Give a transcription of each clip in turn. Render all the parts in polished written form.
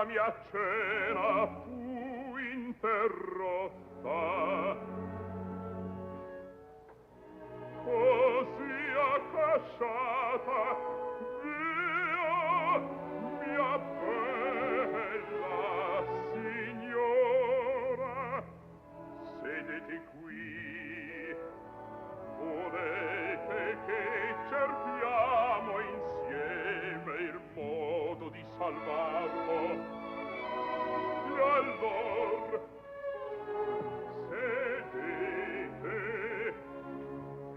la mia cena fu interrotta. Così accasciata, via, mia bella signora, sedete qui, volete che cerchiamo insieme il modo di salvarlo. E allor sedete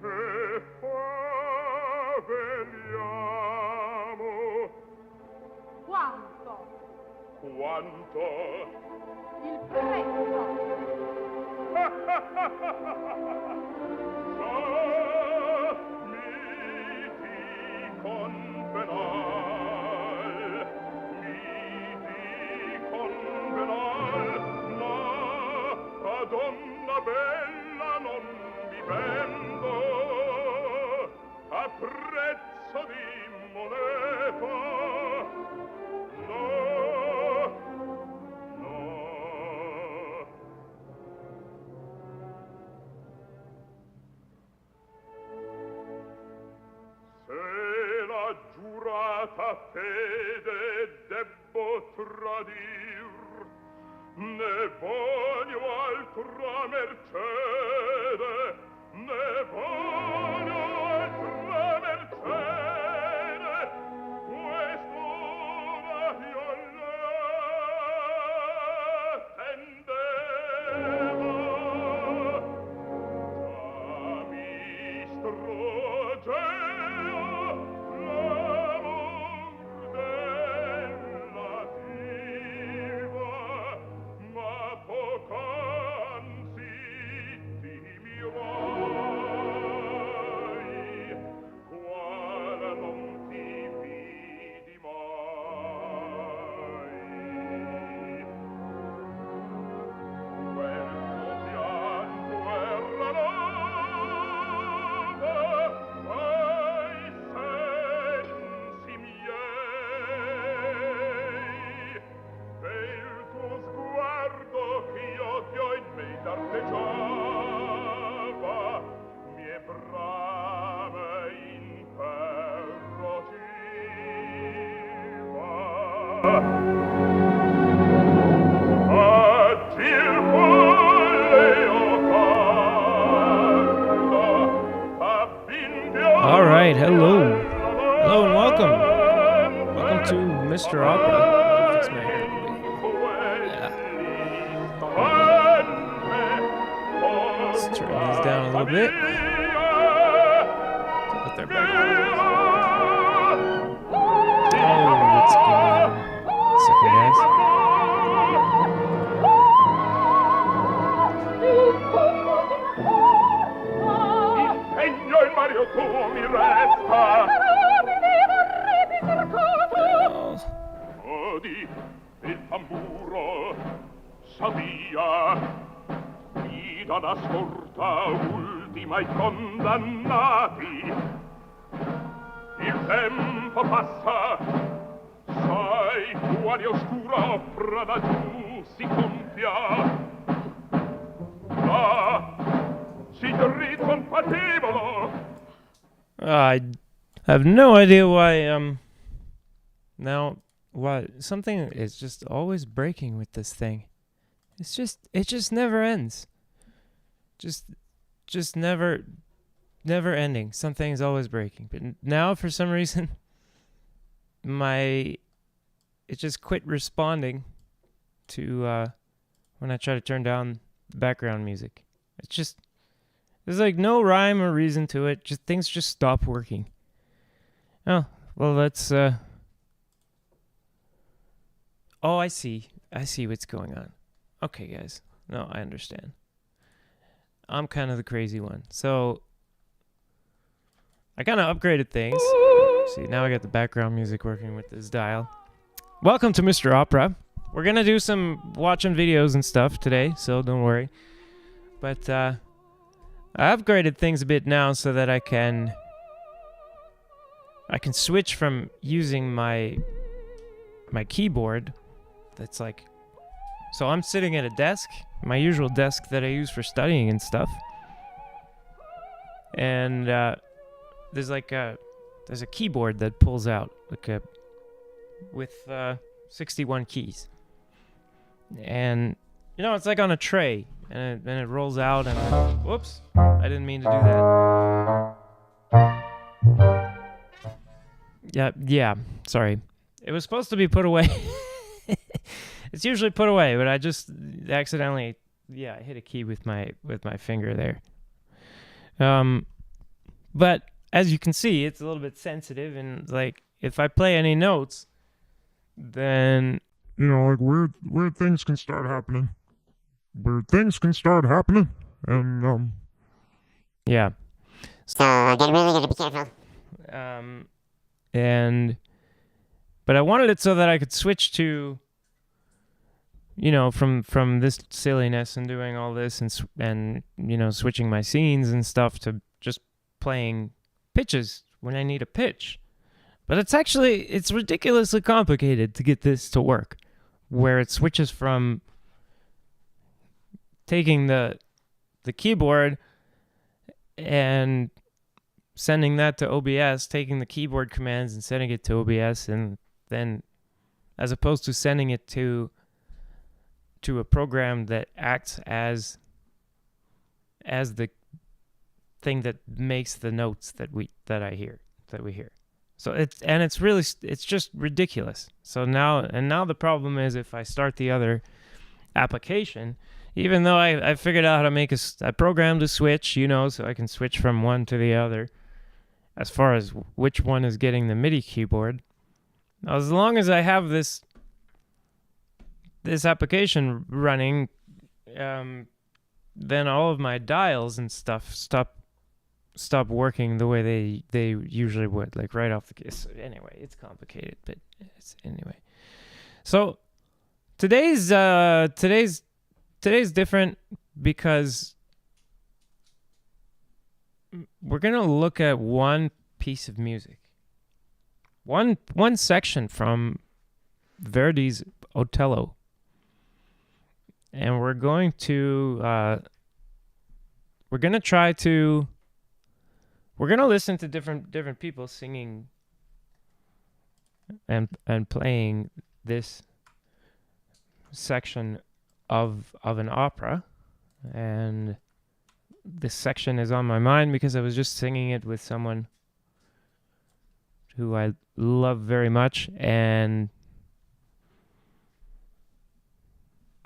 e faveliamo. Quanto? Quanto? Il prezzo. Donna bella non mi vendo a prezzo di moneta. No, no. Se la giurata fede debbo tradir, ne voglio altra mercede, ne voglio altra mercede, quest'ora io l'attendevo. Già mi struggeva l'amor della diva, ma poc'anzi ti mirai, qual non ti vidi mai. Quel tuo pianto era nova ai sensi miei, e il tuo sguardo ch'io ti ho in me dardeggiava, mie brame interrogiva. Oggi il folle leopardo abbindiò. All right, hello. Hello and welcome. Welcome to Mr. Opera. Fix my hair. Let's turn these down a little bit. With their background. Oh, what's going on? Second, guys. Impegno il Mario tu mi resta. Oh, Odi il tamburo s'avvia, guida la scorta ultima ai condannati. Il tempo passa, sai quale oscura opera laggiù si compia. Là si drizza un patibolo. I have no idea why. Now, why something is just always breaking with this thing. It just never ends. Just never ending. Something's always breaking. But now, for some reason, it just quit responding to when I try to turn down the background music. There's like no rhyme or reason to it. Things just stop working. Oh, well, let's Oh, I see what's going on. Okay, guys. No, I understand. I'm kind of the crazy one. So I kind of upgraded things. See, now I got the background music working with this dial. Welcome to Mr. Opera. We're going to do some watching videos and stuff today, so don't worry. But I upgraded things a bit now so that I can switch from using my keyboard that's like, so I'm sitting at a desk, my usual desk that I use for studying and stuff. And there's a keyboard that pulls out with 61 keys. And it's like on a tray, and it rolls out, and whoops, I didn't mean to do that. Yeah, sorry. It was supposed to be put away. It's usually put away, but I just accidentally, I hit a key with my finger there. But as you can see, it's a little bit sensitive, and like if I play any notes, then like weird things can start happening. Weird things can start happening, and yeah. So I really gotta be careful. But I wanted it so that I could switch to, from this silliness and doing all this and switching my scenes and stuff to just playing pitches when I need a pitch. But it's ridiculously complicated to get this to work, where it switches from taking the keyboard and sending that to OBS, taking the keyboard commands and sending it to OBS, and then as opposed to sending it to a program that acts as the thing that makes the notes that we hear. So it's just ridiculous. So now the problem is, if I start the other application, even though I figured out how to make a program to switch, so I can switch from one to the other as far as which one is getting the MIDI keyboard. As long as I have this application running, then all of my dials and stuff stop working the way they usually would, like right off the case. Anyway, it's complicated, but anyway. So today's different because we're gonna look at one piece of music, one section from Verdi's Otello, and we're gonna listen to different people singing and playing this section of an opera. And this section is on my mind because I was just singing it with someone who I love very much, and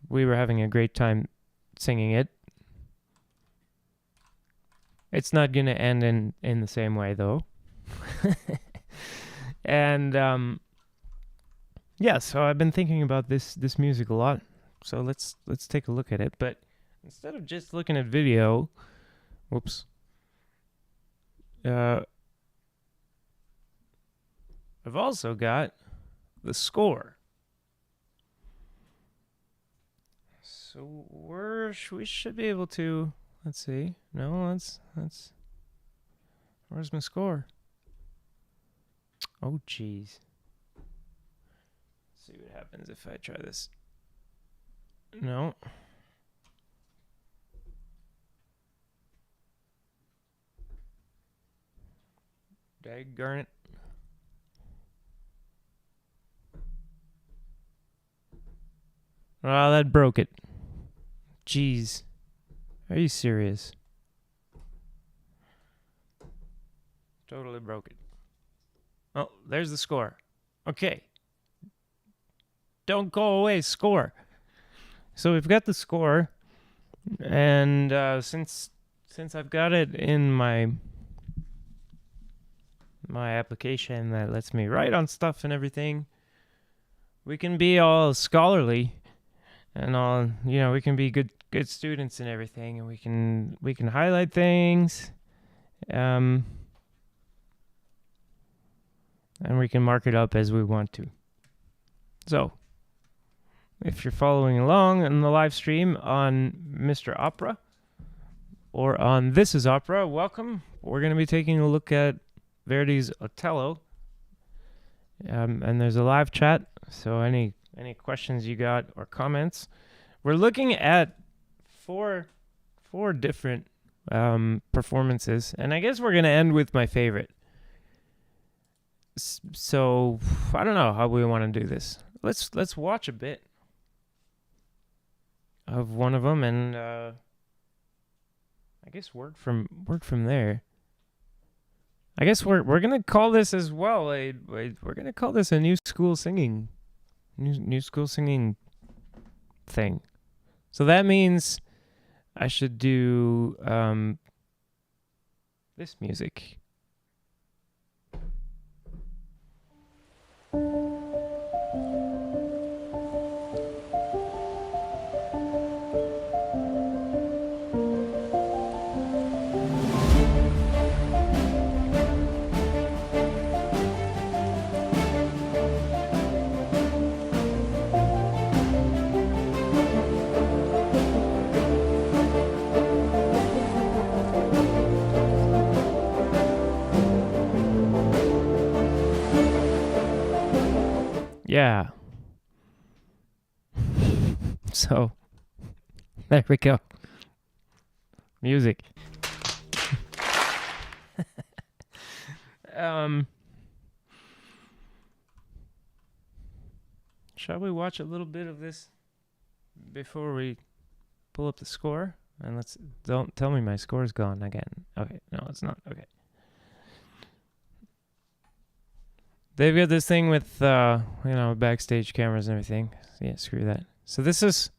we were having a great time singing it. It's not going to end in the same way, though. And so I've been thinking about this music a lot. So let's take a look at it. But instead of just looking at video, I've also got the score. So we should be able to. Let's see. No, that's. Where's my score? Oh, jeez. Let's see what happens if I try this. No. Daggone it. Oh, that broke it. Jeez. Are you serious? Totally broke it. Oh, there's the score. Okay. Don't go away, score. So we've got the score, and since I've got it in my application that lets me write on stuff and everything, we can be all scholarly and all, we can be good students and everything, and we can highlight things, and we can mark it up as we want to. So, if you're following along in the live stream on Mr. Opera or on This is Opera, welcome. We're going to be taking a look at Verdi's Otello, and there's a live chat. So any any questions you got or comments. We're looking at four different performances, and I guess we're gonna end with my favorite. So I don't know how we want to do this. Let's watch a bit of one of them, and I guess work from there. I guess we're gonna call this as well. We're gonna call this a new school singing thing. So that means I should do this music. Yeah. So, there we go. Music. Shall we watch a little bit of this before we pull up the score? And don't tell me my score's gone again. Okay, no, it's not. Okay. They've got this thing with, backstage cameras and everything. Yeah, screw that. So this is...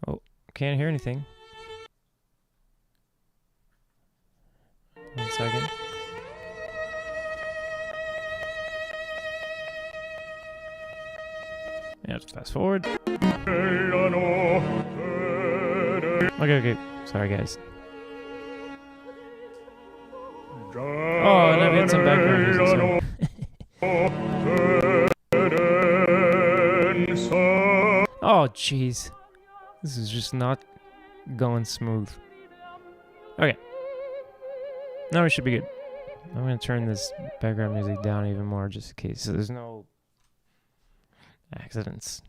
Oh, can't hear anything. 1 second. Yeah, let's fast forward. Okay. Sorry, guys. Oh, and I've got some background music, so... Oh, jeez. This is just not going smooth. Okay. Now we should be good. I'm going to turn this background music down even more just in case so there's no accidents.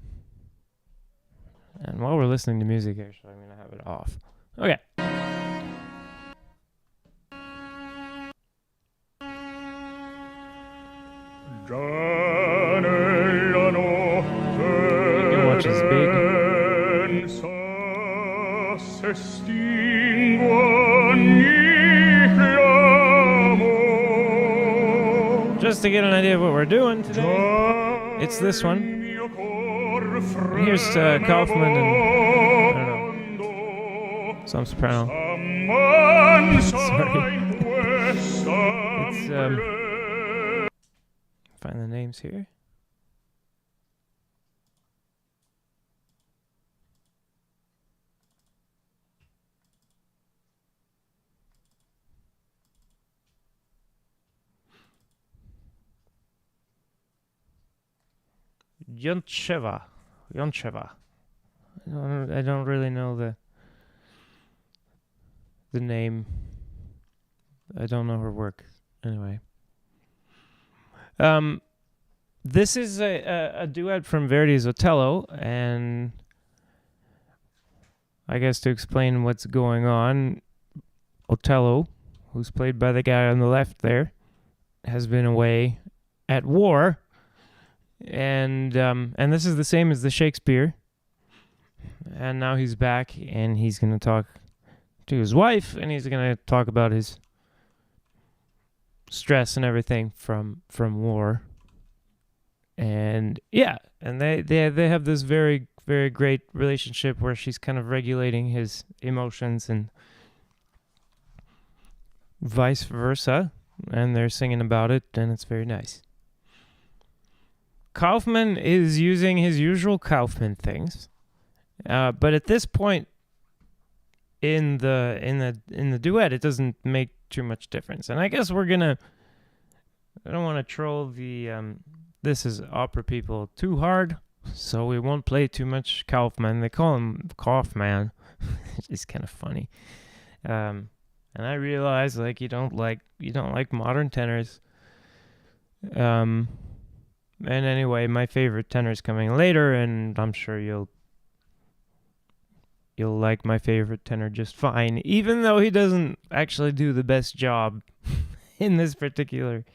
And while we're listening to music, actually, I'm going to have it off. Okay. You can watch this big. Just to get an idea of what we're doing today, it's this one. And here's Kaufmann and, I don't know, some soprano. Sorry. It's, find the names here. Yoncheva. I don't really know the name. I don't know her work. Anyway. This is a duet from Verdi's Otello, and I guess to explain what's going on, Otello, who's played by the guy on the left there, has been away at war. And this is the same as the Shakespeare. And now he's back, and he's going to talk to his wife, and he's going to talk about his stress and everything from war. And yeah, and they have this very, very great relationship where she's kind of regulating his emotions and vice versa, and they're singing about it, and it's very nice. Kaufmann is using his usual Kaufmann things, but at this point in the duet, it doesn't make too much difference. And I guess I don't want to troll the This Is Opera people too hard, so we won't play too much Kaufmann. They call him Kaufmann. It's kind of funny. And I realize you don't like modern tenors. And anyway, my favorite tenor is coming later, and I'm sure you'll like my favorite tenor just fine, even though he doesn't actually do the best job in this particular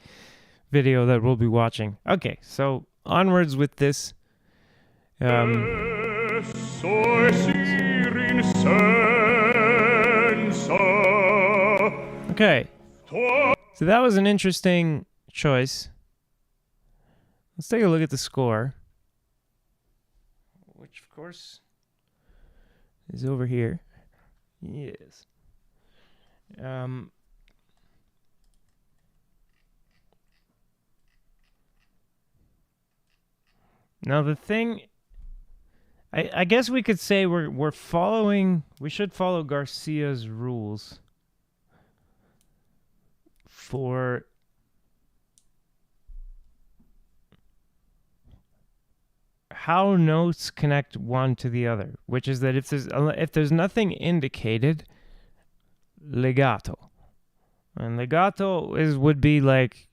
video that we'll be watching. Okay, so onwards with this. Okay, so that was an interesting choice. Let's take a look at the score, which of course is over here. Yes. Now the thing, I guess we could say we should follow Garcia's rules for how notes connect one to the other, which is that if there's nothing indicated, legato. And legato would be like,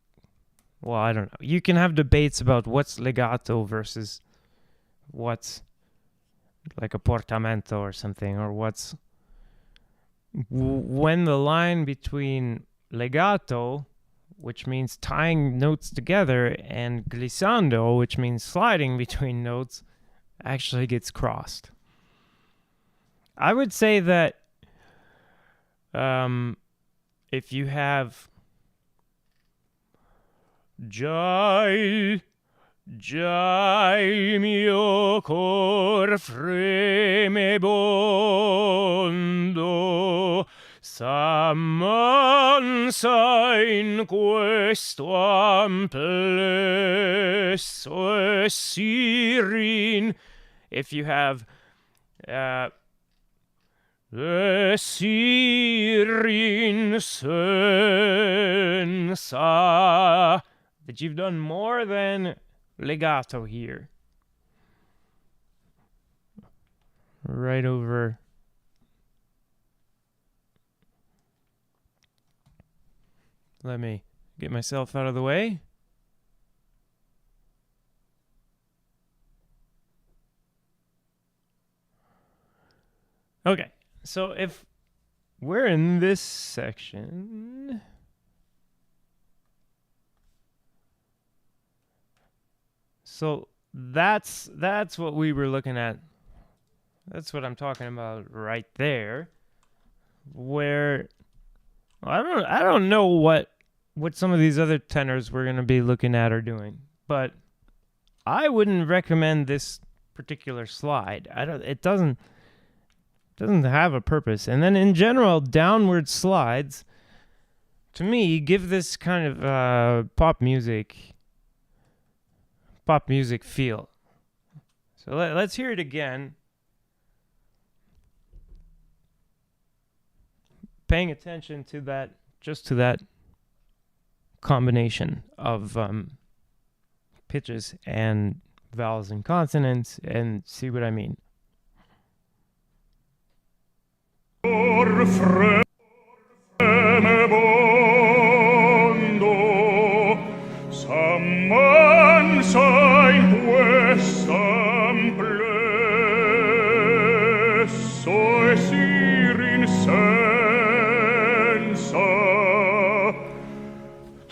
well, I don't know. You can have debates about what's legato versus what's like a portamento or something, or what's when the line between legato, which means tying notes together, and glissando, which means sliding between notes, actually gets crossed. I would say that if you have Jai mio cor fremebondo, s'ammansa in questo amplesso e sirin. If you have sirin senza, that you've done more than legato here. Right over. Let me get myself out of the way. Okay, so if we're in this section, so that's what we were looking at. That's what I'm talking about right there. Where I don't know what some of these other tenors we're going to be looking at are doing, but I wouldn't recommend this particular slide. It doesn't have a purpose. And then in general, downward slides to me give this kind of pop music feel. So let's hear it again. Paying attention to that, just to that combination of pitches and vowels and consonants, and see what I mean.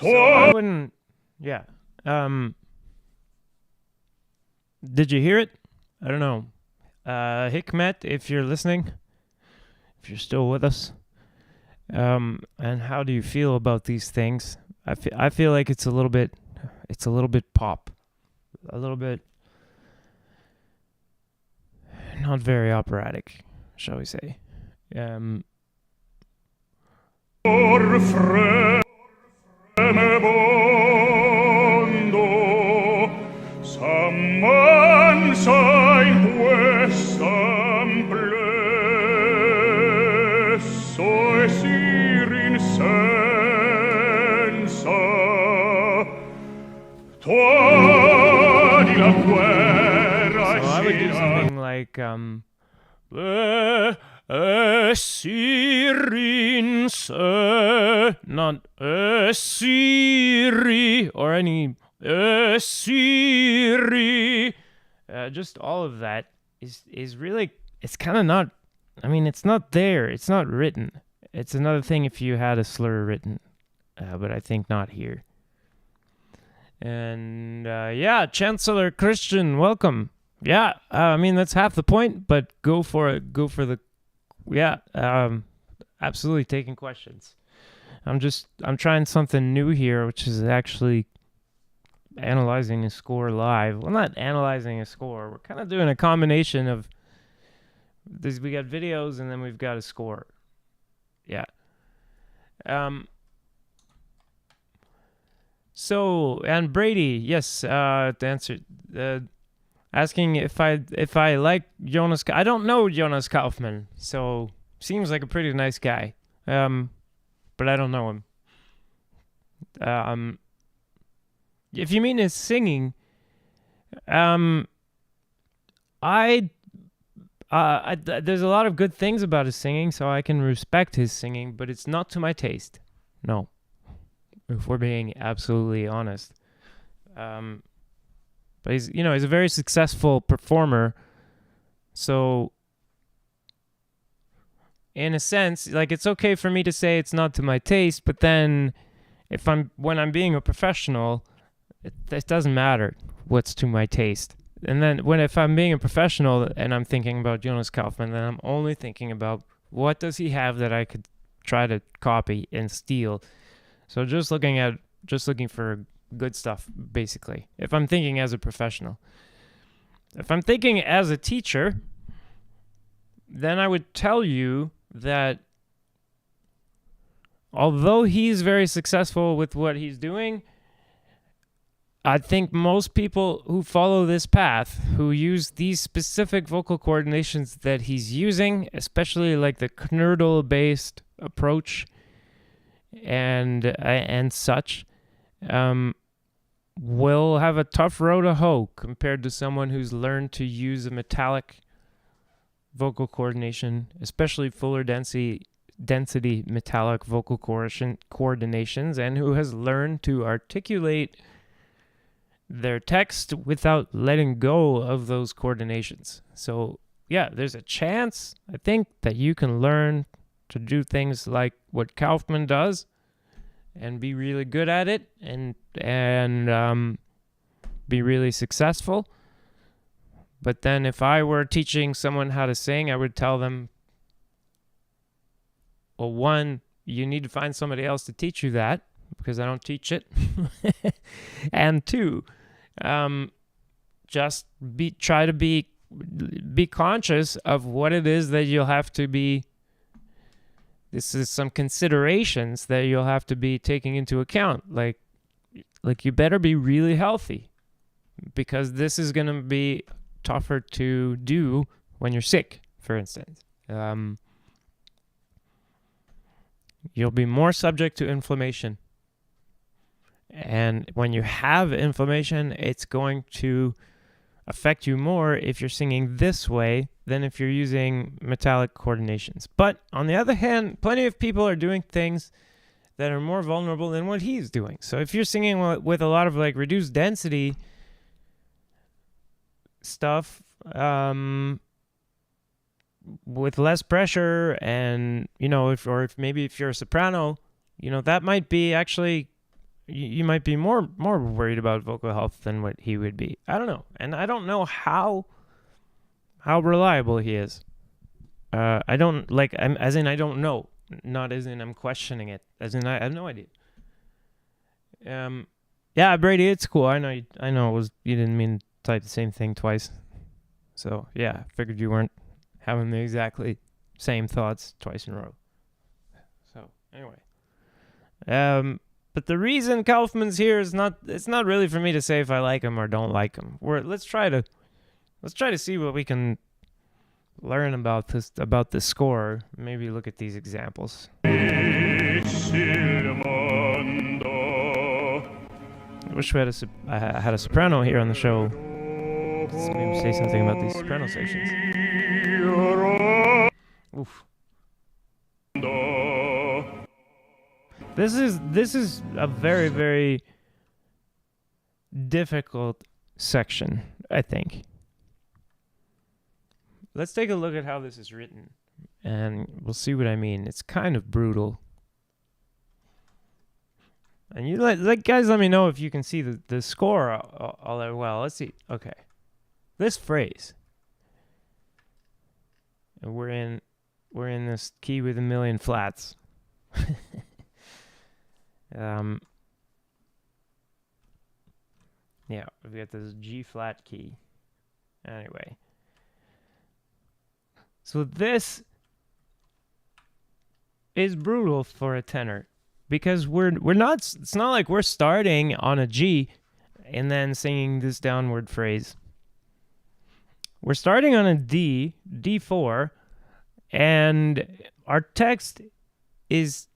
I wouldn't, yeah. Did you hear it? I don't know. Hikmet, if you're listening, if you're still with us, and how do you feel about these things? I feel like it's a little bit pop, a little bit not very operatic, shall we say? So I would do something like not Siri or any Siri. Just all of that is really, it's kind of not, I mean, it's not there. It's not written. It's another thing if you had a slur written, but I think not here. And yeah, Chancellor Christian, welcome. Yeah, I mean, that's half the point, but go for it. Go for the, yeah, absolutely taking questions. I'm trying something new here, which is actually analyzing a score live. Well, not analyzing a score. We're kind of doing a combination of this. We got videos and then we've got a score. Yeah. So, and Brady, yes, to answer, asking if I like Jonas. I don't know Jonas Kaufmann, so seems like a pretty nice guy. But I don't know him. If you mean his singing, there's a lot of good things about his singing, so I can respect his singing, but it's not to my taste. No. If we're being absolutely honest. But he's a very successful performer. So in a sense, like, it's okay for me to say it's not to my taste, but then when I'm being a professional, it doesn't matter what's to my taste. And then if I'm being a professional and I'm thinking about Jonas Kaufmann, then I'm only thinking about what does he have that I could try to copy and steal. So just looking for good stuff, basically, if I'm thinking as a professional. If I'm thinking as a teacher, then I would tell you that although he's very successful with what he's doing, I think most people who follow this path, who use these specific vocal coordinations that he's using, especially like the Knödel-based approach and such, will have a tough row to hoe compared to someone who's learned to use a metallic vocal coordination, especially fuller density metallic vocal coordinations, and who has learned to articulate their text without letting go of those coordinations. So yeah, there's a chance, I think, that you can learn to do things like what Kaufmann does and be really good at it and be really successful. But then if I were teaching someone how to sing, I would tell them, well, one, you need to find somebody else to teach you that, because I don't teach it. And two, just try to be conscious of what it is that you'll have to be. This is some considerations that you'll have to be taking into account. Like you better be really healthy, because this is going to be tougher to do when you're sick, for instance. You'll be more subject to inflammation. And when you have inflammation, it's going to affect you more if you're singing this way than if you're using metallic coordinations. But on the other hand, plenty of people are doing things that are more vulnerable than what he's doing. So if you're singing with a lot of like reduced density stuff, with less pressure, and if you're a soprano, that might be actually, you might be more worried about vocal health than what he would be. I don't know, and I don't know how reliable he is. I don't know, not as in I'm questioning it, as in I have no idea. Yeah, Brady, it's cool. I know you didn't mean to type the same thing twice. So yeah, figured you weren't having the exactly same thoughts twice in a row. So anyway, but the reason Kaufmann's here is it's not really for me to say if I like him or don't like him. Let's try to see what we can learn about this score. Maybe look at these examples. I wish I had a soprano here on the show. Let's maybe say something about these soprano sections. Oof. This is a very, very difficult section, I think. Let's take a look at how this is written, and we'll see what I mean. It's kind of brutal. And you guys, let me know if you can see the score all that well. Let's see. Okay, this phrase. And we're in this key with a million flats. Yeah, we've got this G flat key. Anyway. So this is brutal for a tenor because we're not, it's not like we're starting on a G and then singing this downward phrase. We're starting on a D, D4, and our text is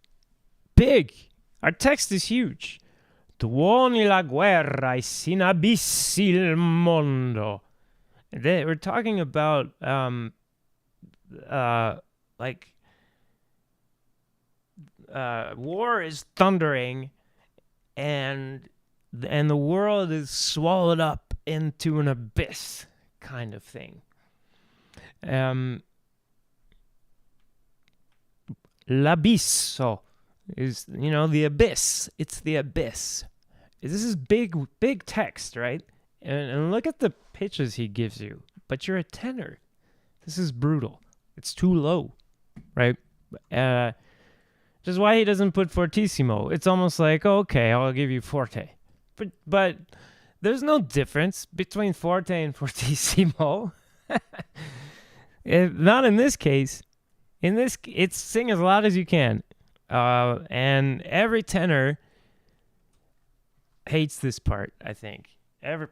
big. Our text is huge. Tuoni la guerra e sin abissi il mondo. We're talking about war is thundering, and the world is swallowed up into an abyss, kind of thing. L'abisso is, the abyss. It's the abyss. This is big text, right? And look at the pitches he gives you. But you're a tenor. This is brutal. It's too low, right? Which is why he doesn't put fortissimo. It's almost like, okay, I'll give you forte. But there's no difference between forte and fortissimo. Not in this case. In this, it's sing as loud as you can. And every tenor hates this part, I think.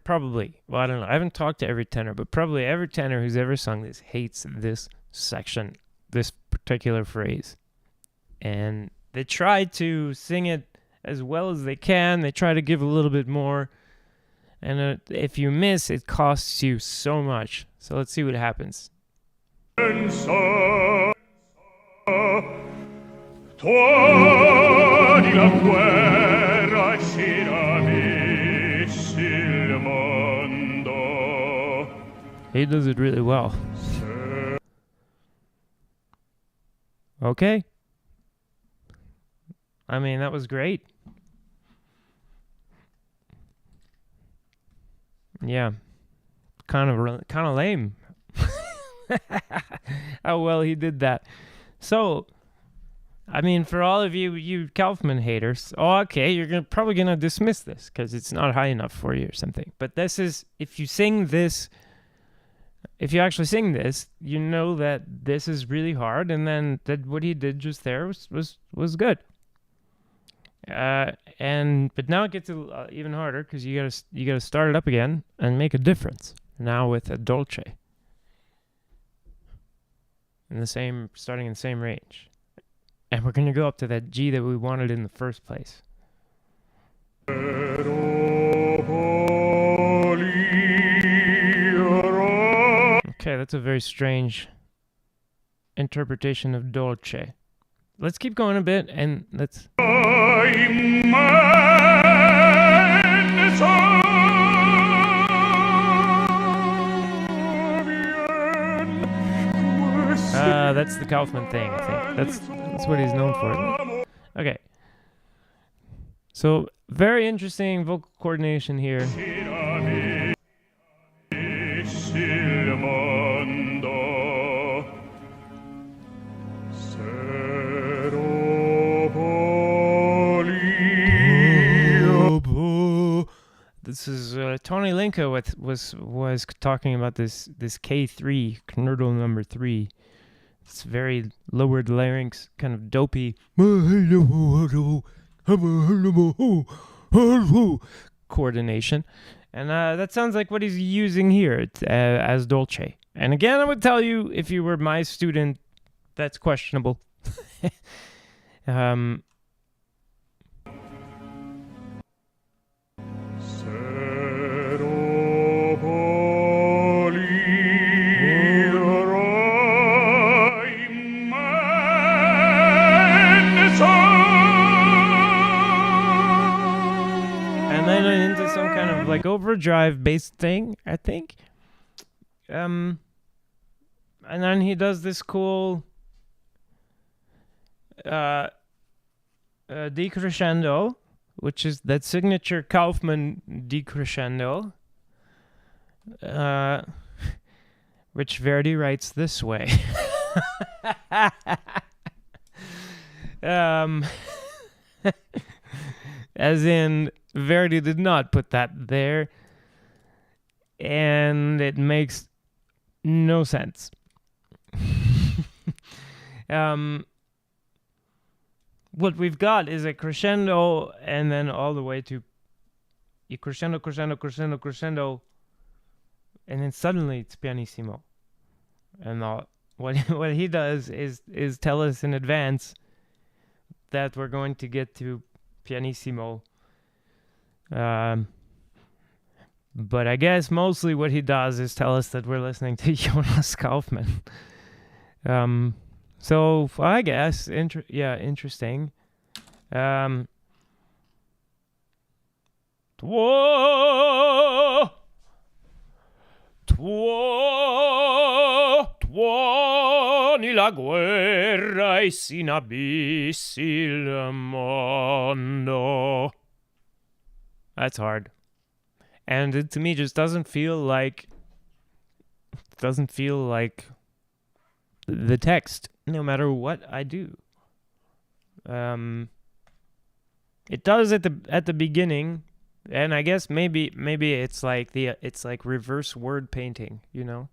Probably. Well, I don't know. I haven't talked to every tenor, but probably every tenor who's ever sung this hates this section, this particular phrase. And they try to sing it as well as they can. They try to give a little bit more. And if you miss, it costs you so much. So let's see what happens. Tuoni la guerra e sin abissi il mondo. He does it really well. Okay. I mean, that was great. Yeah. Kind of lame. How well he did that. So, I mean, for all of you Kaufmann haters, okay, you're probably gonna dismiss this because it's not high enough for you or something. But this is, if you actually sing this, you know that this is really hard, and then that what he did just there was good. But now it gets even harder because you gotta start it up again and make a difference. Now with a dolce, starting in the same range. And we're going to go up to that G that we wanted in the first place. Okay, that's a very strange interpretation of dolce. Let's keep going a bit and let's... That's the Kaufmann thing, I think. That's what he's known for. Okay. So, very interesting vocal coordination here. This is Tony Linka was talking about this K3, Knödel number 3. It's very lowered larynx, kind of dopey coordination. And that sounds like what he's using here as dolce. And again, I would tell you, if you were my student, that's questionable. overdrive based thing, I think. And then he does this cool decrescendo, which is that signature Kaufmann decrescendo, which Verdi writes this way. As in, Verdi did not put that there, and it makes no sense. What we've got is a crescendo, and then all the way to crescendo, crescendo, crescendo, crescendo, and then suddenly it's pianissimo. And what he does is tell us in advance that we're going to get to pianissimo. But I guess mostly what he does is tell us that we're listening to Jonas Kaufmann. So I guess interesting. Tuoni la guerra e sin abissi il mondo. That's hard. And it to me just doesn't feel like the text, no matter what I do. It does at the beginning, and I guess maybe it's like reverse word painting, you know?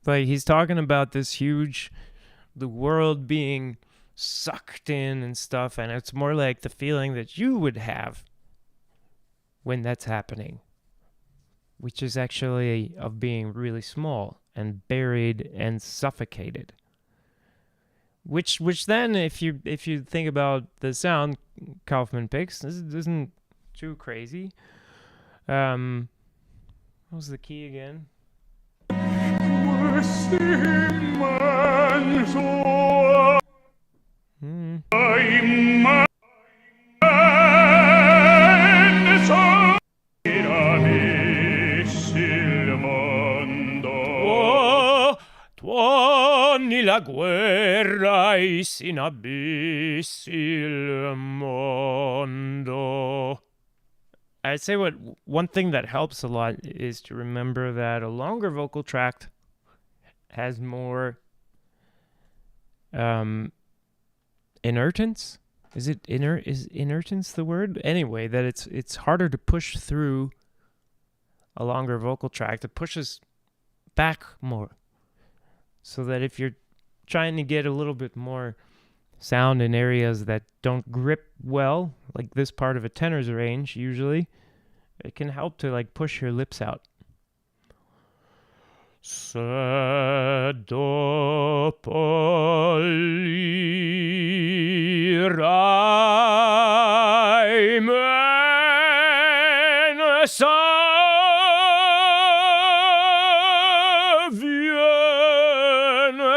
Like he's talking about the world being sucked in and stuff, and it's more like the feeling that you would have when that's happening, which is actually of being really small and buried and suffocated. Which then, if you think about the sound Kaufmann picks, this isn't too crazy. What was the key again? Tuoni la guerra e sin abissi il mondo. I'd say one thing that helps a lot is to remember that a longer vocal tract has more inertance. Is inertance the word? Anyway, that it's harder to push through a longer vocal tract. It pushes back more. So that if you're trying to get a little bit more sound in areas that don't grip well, like this part of a tenor's range usually, it can help to like push your lips out. Sed opolirai men savien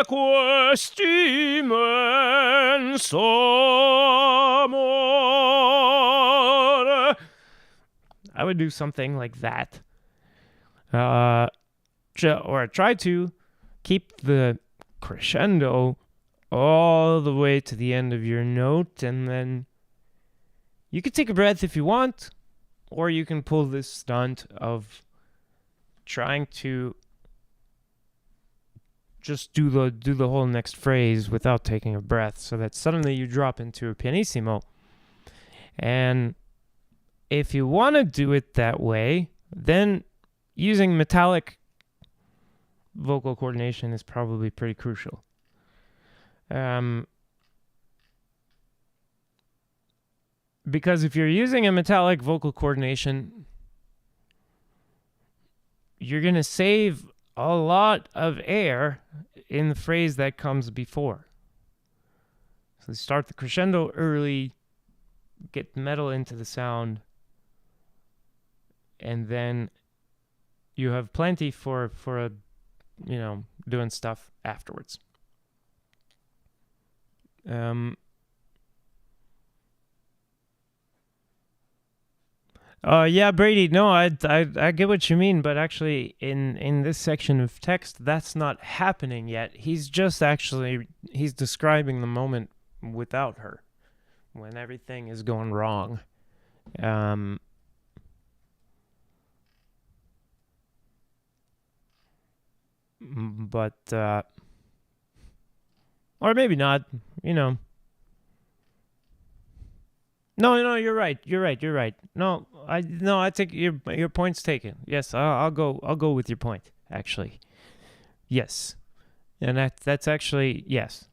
questi mens amor. I would do something like that. Or try to keep the crescendo all the way to the end of your note, and then you can take a breath if you want, or you can pull this stunt of trying to just do the whole next phrase without taking a breath, so that suddenly you drop into a pianissimo. And if you want to do it that way, then using metallic vocal coordination is probably pretty crucial. Because if you're using a metallic vocal coordination, you're going to save a lot of air in the phrase that comes before. So start the crescendo early, get metal into the sound, and then you have plenty for a, doing stuff afterwards. Yeah, Brady. No, I get what you mean, but actually, in this section of text, that's not happening yet. He's describing the moment without her, when everything is going wrong. But or maybe not. You know. No, you're right. No, I take your point's taken. Yes, I'll go with your point. Actually, yes, and that's actually yes.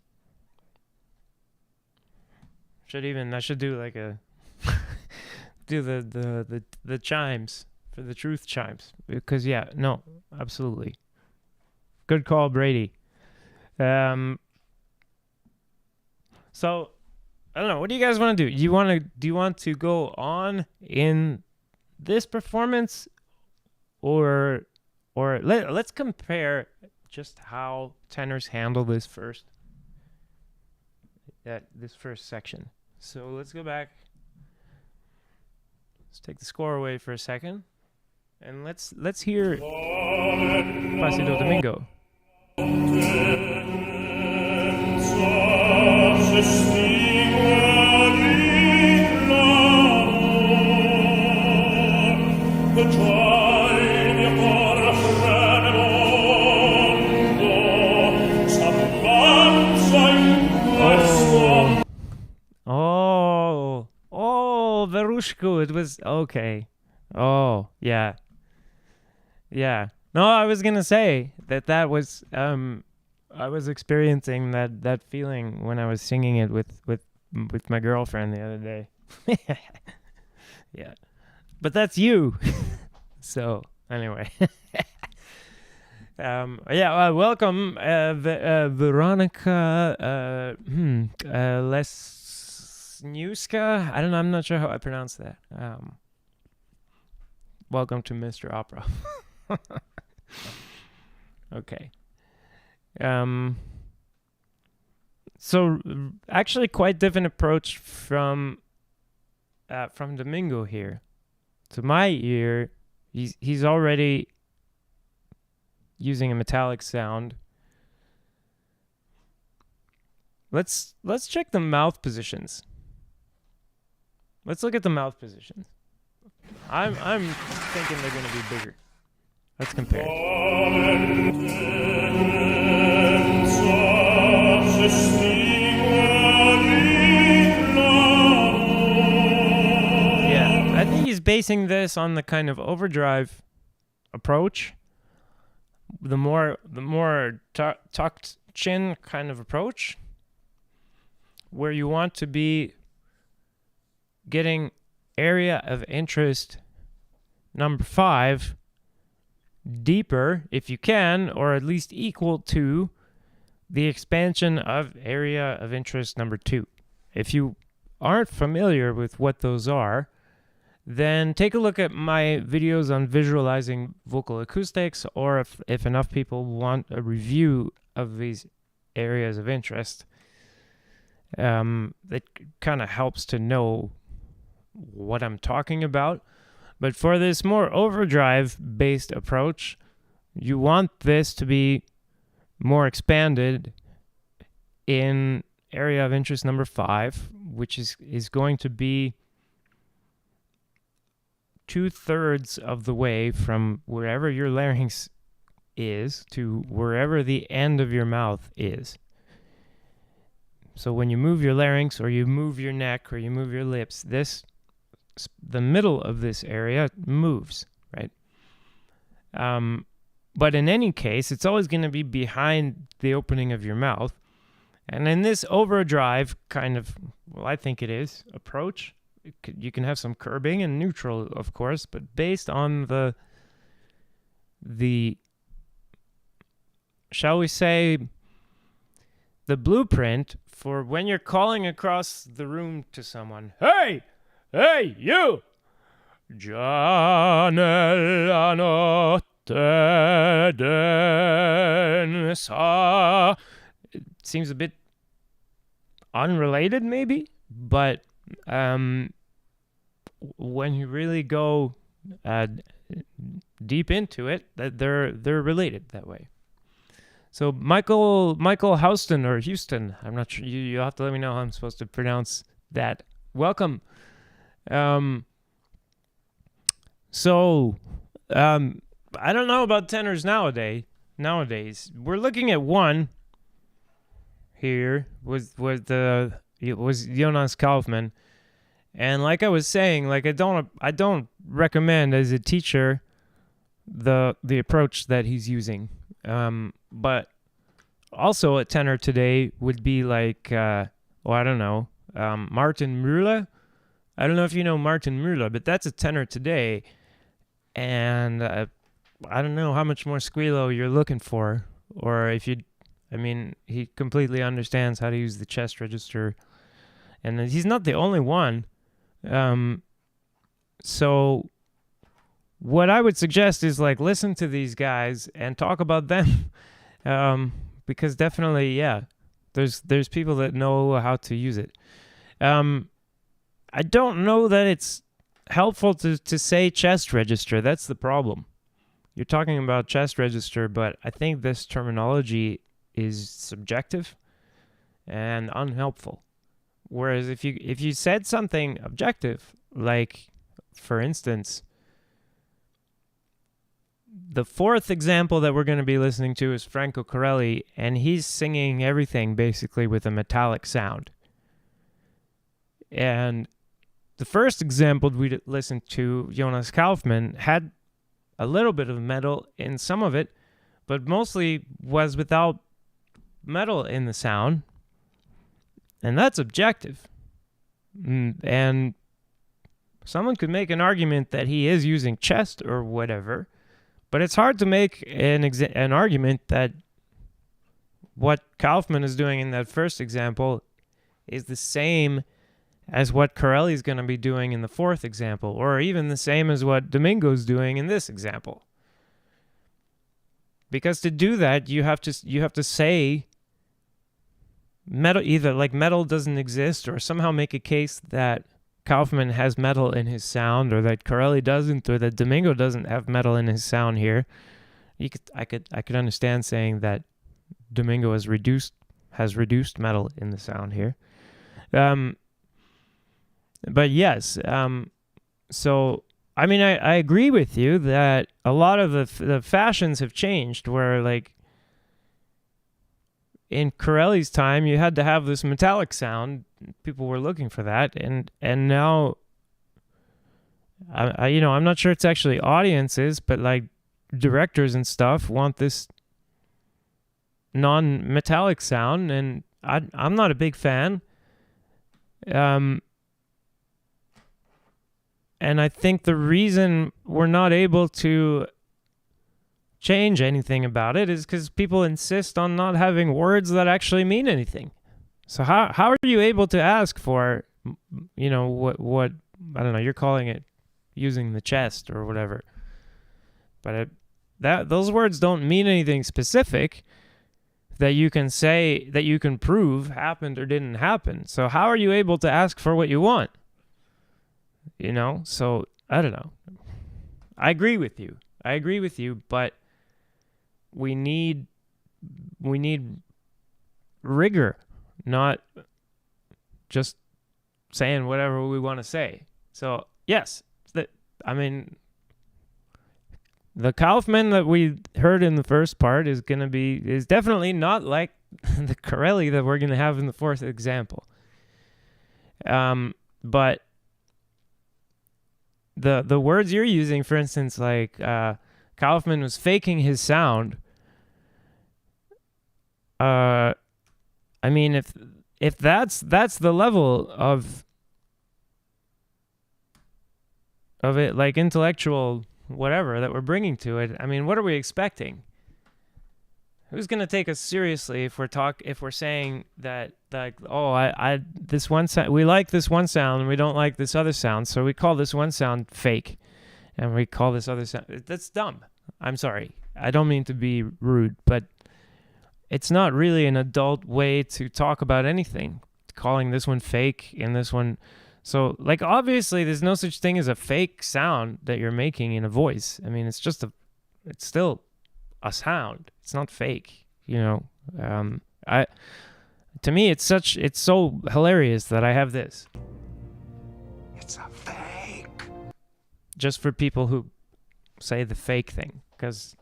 I should do like a do the chimes for the truth chimes, because yeah, no, absolutely. Good call, Brady. So I don't know. What do you guys want to do? Do you want to go on in this performance, or let's compare just how tenors handle this first section. So let's go back. Let's take the score away for a second, and let's hear Placido Domingo. Verushko, it was okay. Oh, yeah. Yeah. No, I was going to say that was I was experiencing that feeling when I was singing it with my girlfriend the other day. Yeah. But that's you. So, anyway. Welcome Veronica Lesniewska. I don't know, I'm not sure how I pronounce that. Welcome to Mr. Opera. Okay. So actually quite different approach from Domingo here. To my ear, he's already using a metallic sound. Let's check the mouth positions. Let's look at the mouth positions. I'm thinking they're going to be bigger. Let's compare. Yeah, I think he's basing this on the kind of overdrive approach. The more tucked chin kind of approach, where you want to be getting area of interest number 5 deeper if you can, or at least equal to the expansion of area of interest number 2. If you aren't familiar with what those are, then take a look at my videos on visualizing vocal acoustics, or if enough people want a review of these areas of interest, that kind of helps to know what I'm talking about. But for this more overdrive-based approach, you want this to be more expanded in area of interest number 5, which is going to be 2/3 of the way from wherever your larynx is to wherever the end of your mouth is. So when you move your larynx, or you move your neck, or you move your lips, the middle of this area moves, right? But in any case, it's always going to be behind the opening of your mouth. And in this overdrive kind of, well, I think it is, approach, you can have some curbing and neutral, of course, but based on the shall we say, the blueprint for when you're calling across the room to someone, hey, you! Già notte densa. It seems a bit unrelated, maybe, but when you really go deep into it, that they're related that way. So Michael Houston or Houston, I'm not sure. You have to let me know how I'm supposed to pronounce that. Welcome. I don't know about tenors nowadays. We're looking at one here was Jonas Kaufmann, and like I was saying, like I don't recommend as a teacher the approach that he's using. But also a tenor today would be like I don't know, Martin Müller. I don't know if you know Martin Müller, but that's a tenor today, and I don't know how much more squealo you're looking for, or if you, I mean, he completely understands how to use the chest register, and he's not the only one. So what I would suggest is like listen to these guys and talk about them, because definitely, yeah, there's people that know how to use it. I don't know that it's helpful to say chest register. That's the problem. You're talking about chest register, but I think this terminology is subjective and unhelpful. Whereas if you said something objective, like, for instance, the fourth example that we're going to be listening to is Franco Corelli, and he's singing everything basically with a metallic sound. And the first example we listened to, Jonas Kaufmann, had a little bit of metal in some of it, but mostly was without metal in the sound. And that's objective. And someone could make an argument that he is using chest or whatever, but it's hard to make an argument that what Kaufmann is doing in that first example is the same as what Corelli is going to be doing in the fourth example, or even the same as what Domingo's doing in this example. Because to do that, you have to say metal, either like metal doesn't exist, or somehow make a case that Kaufmann has metal in his sound, or that Corelli doesn't, or that Domingo doesn't have metal in his sound here. I could understand saying that Domingo has reduced metal in the sound here. But yes, so I mean, I agree with you that a lot of the fashions have changed, where like in Corelli's time you had to have this metallic sound. People were looking for that, and now I'm not sure it's actually audiences, but like directors and stuff want this non-metallic sound, and I'm not a big fan. And I think the reason we're not able to change anything about it is because people insist on not having words that actually mean anything. So how are you able to ask for, what I don't know, you're calling it using the chest or whatever, but those words don't mean anything specific that you can say, that you can prove happened or didn't happen. So how are you able to ask for what you want? So I don't know. I agree with you, but we need rigor, not just saying whatever we want to say. So yes, the Kaufmann that we heard in the first part is definitely not like the Corelli that we're going to have in the fourth example. But the words you're using, for instance, like Kaufmann was faking his sound. I mean, if that's the level of it, like intellectual whatever that we're bringing to it, I mean, what are we expecting? Who's gonna take us seriously if we're saying that, like, oh, this one sound, we like this one sound and we don't like this other sound, so we call this one sound fake, and we call this other sound, that's dumb. I'm sorry, I don't mean to be rude, but it's not really an adult way to talk about anything, calling this one fake and this one So, like, obviously, there's no such thing as a fake sound that you're making in a voice. I mean, it's still a sound. It's not fake, you know. To me, it's so hilarious that I have this. It's a fake. Just for people who say the fake thing, because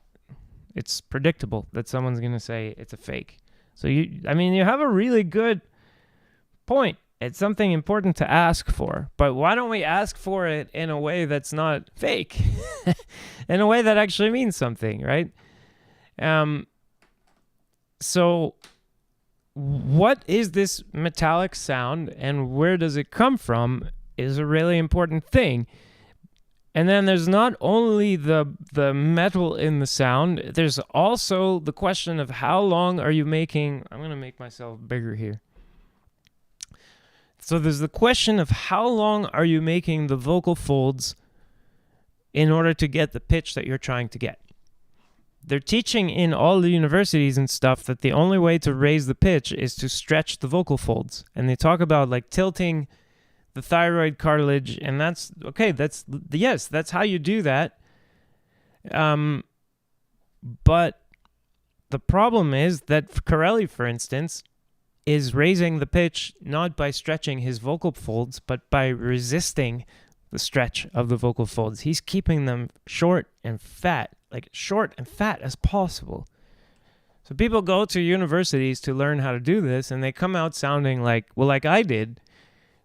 it's predictable that someone's going to say it's a fake. So you have a really good point. It's something important to ask for, but why don't we ask for it in a way that's not fake? In a way that actually means something, right? So what is this metallic sound and where does it come from is a really important thing. And then there's not only the metal in the sound, there's also the question of how long are you making... I'm going to make myself bigger here. So there's the question of how long are you making the vocal folds in order to get the pitch that you're trying to get. They're teaching in all the universities and stuff that the only way to raise the pitch is to stretch the vocal folds. And they talk about like tilting the thyroid cartilage, and that's okay. That's how you do that. But the problem is that Corelli, for instance, is raising the pitch not by stretching his vocal folds, but by resisting the stretch of the vocal folds. He's keeping them short and fat as possible. So people go to universities to learn how to do this, and they come out sounding like I did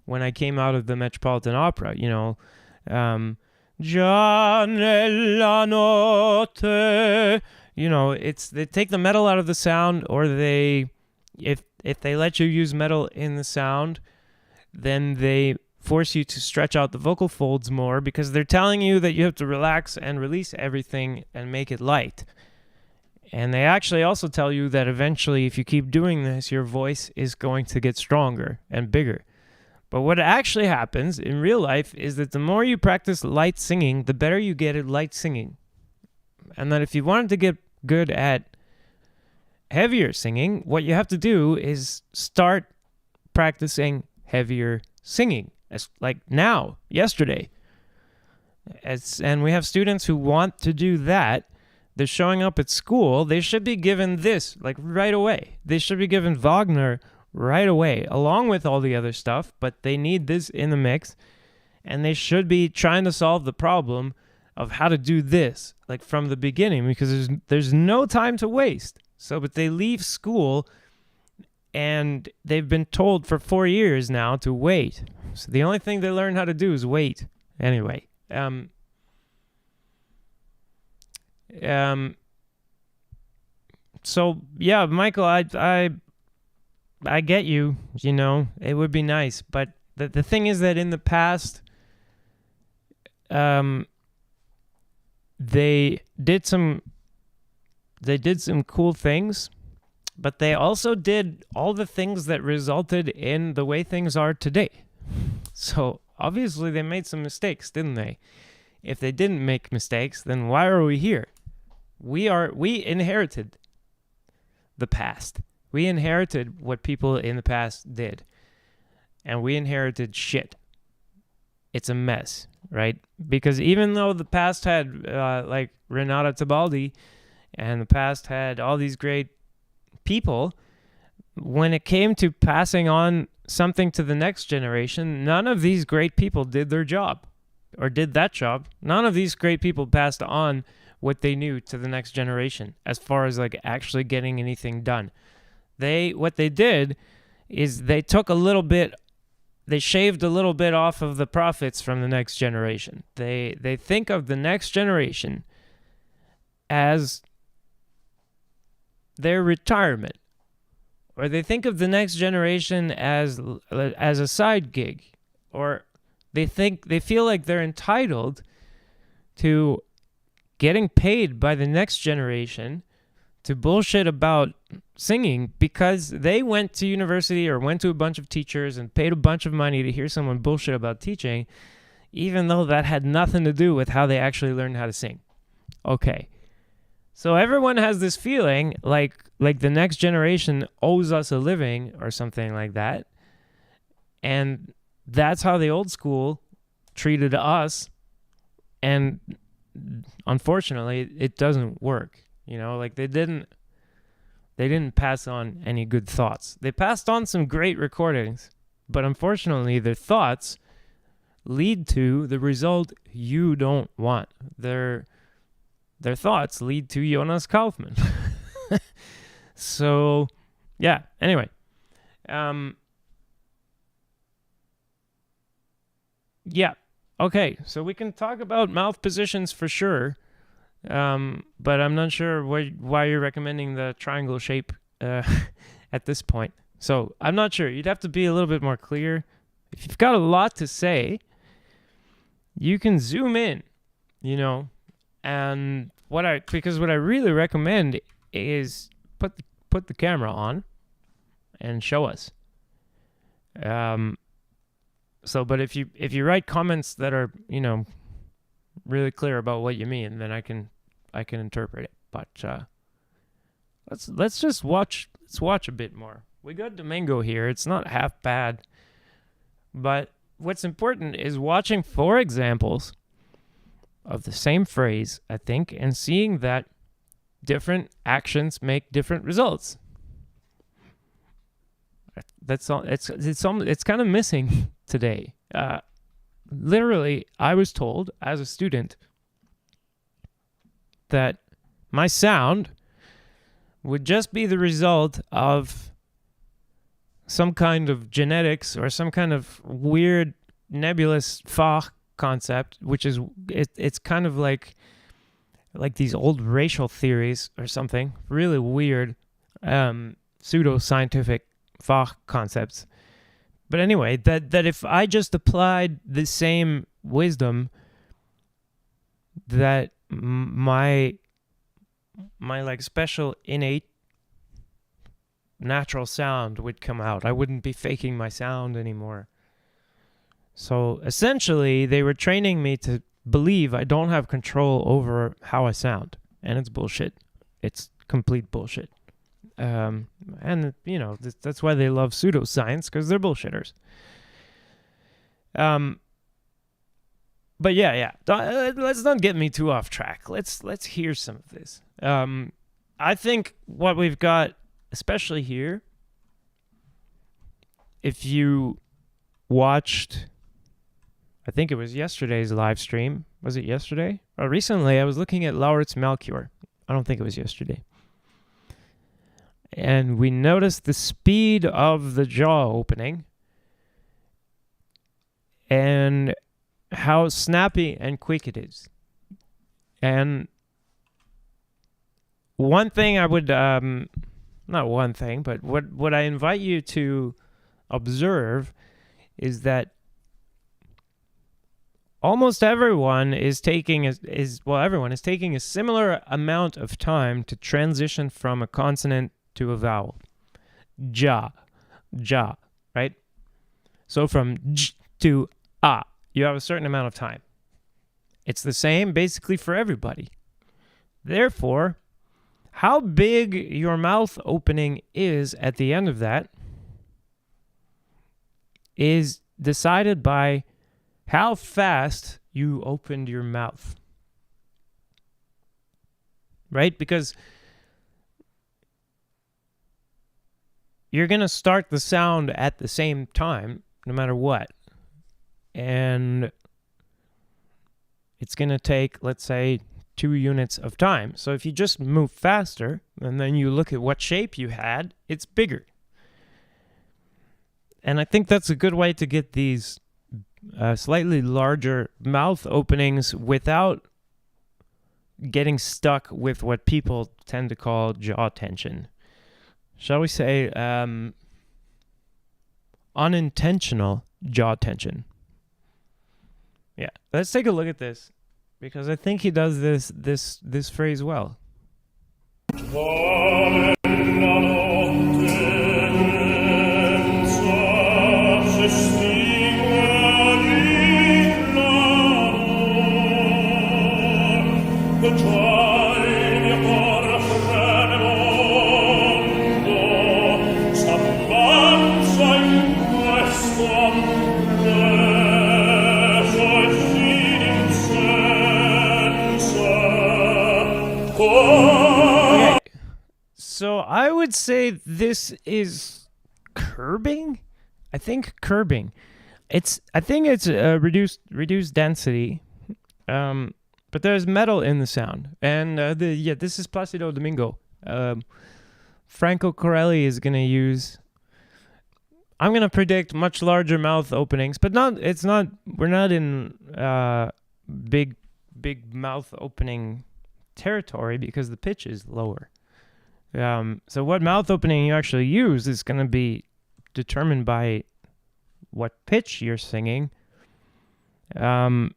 when I came out of the Metropolitan Opera, you know, Già nella notte, you know, they take the metal out of the sound, or if they let you use metal in the sound, then they force you to stretch out the vocal folds more because they're telling you that you have to relax and release everything and make it light. And they actually also tell you that eventually, if you keep doing this, your voice is going to get stronger and bigger. But what actually happens in real life is that the more you practice light singing, the better you get at light singing. And that if you wanted to get good at heavier singing, what you have to do is start practicing heavier singing. As like now, yesterday. And we have students who want to do that. They're showing up at school. They should be given this, like right away. They should be given Wagner right away, along with all the other stuff, but they need this in the mix. And they should be trying to solve the problem of how to do this, like from the beginning, because there's no time to waste. But they leave school, and they've been told for 4 years now to wait. So the only thing they learn how to do is wait. Anyway, so yeah, Michael, I get you. You know, it would be nice, but the thing is that in the past, they did some cool things, but they also did all the things that resulted in the way things are today. So obviously they made some mistakes, didn't they? If they didn't make mistakes, then why are we here? We inherited the past. We inherited what people in the past did. And we inherited shit. It's a mess, right? Because even though the past had like Renata Tebaldi, and the past had all these great people, when it came to passing on something to the next generation, none of these great people did their job or did that job. None of these great people passed on what they knew to the next generation as far as like actually getting anything done. What they did is they shaved a little bit off of the profits from the next generation. They think of the next generation as their retirement, or they think of the next generation as a side gig, or they feel like they're entitled to getting paid by the next generation to bullshit about singing because they went to university or went to a bunch of teachers and paid a bunch of money to hear someone bullshit about teaching, even though that had nothing to do with how they actually learned how to sing. Okay. So everyone has this feeling like the next generation owes us a living or something like that. And that's how the old school treated us, and unfortunately it doesn't work. Like they didn't pass on any good thoughts. They passed on some great recordings, but unfortunately their thoughts lead to the result you don't want. Their thoughts lead to Jonas Kaufmann. So yeah, anyway, yeah, okay, so we can talk about mouth positions for sure, but I'm not sure why you're recommending the triangle shape at this point. So I'm not sure. You'd have to be a little bit more clear. If you've got a lot to say, you can zoom in, and because what I really recommend is put the camera on and show us. But if you write comments that are, really clear about what you mean, then I can interpret it. But let's just watch. Let's watch a bit more. We got Domingo here. It's not half bad. But what's important is watching 4 examples of the same phrase, I think, and seeing that different actions make different results. That's all. It's kind of missing today. Literally, I was told as a student that my sound would just be the result of some kind of genetics or some kind of weird nebulous Fach concept, which is it's kind of like these old racial theories or something, really weird pseudo-scientific Fach concepts. But anyway, that if I just applied the same wisdom, that my like special innate natural sound would come out. I wouldn't be faking my sound anymore. So essentially, they were training me to believe I don't have control over how I sound. And it's bullshit. It's complete bullshit. And, that's why they love pseudoscience, because they're bullshitters. But yeah. Let's not get me too off track. Let's hear some of this. I think what we've got, especially here, if you watched, I think it was yesterday's live stream. Was it yesterday? Recently, I was looking at Lauritz Melchior. I don't think it was yesterday. And we noticed the speed of the jaw opening and how snappy and quick it is. And one thing I would, not one thing, but what I invite you to observe is that almost everyone is taking everyone is taking a similar amount of time to transition from a consonant to a vowel. Ja, right? So from j to a, you have a certain amount of time. It's the same basically for everybody. Therefore, how big your mouth opening is at the end of that is decided by how fast you opened your mouth. Right? Because you're going to start the sound at the same time, no matter what. And it's going to take, let's say, 2 units of time. So if you just move faster, and then you look at what shape you had, it's bigger. And I think that's a good way to get these slightly larger mouth openings without getting stuck with what people tend to call jaw tension. Shall we say unintentional jaw tension? Yeah, let's take a look at this, because I think he does this phrase well. Questo would say this is curbing. I think curbing. I think it's reduced density. But there's metal in the sound, and this is Placido Domingo. Franco Corelli is gonna use. I'm gonna predict much larger mouth openings, but we're not in big mouth opening territory because the pitch is lower. So what mouth opening you actually use is gonna be determined by what pitch you're singing. Well,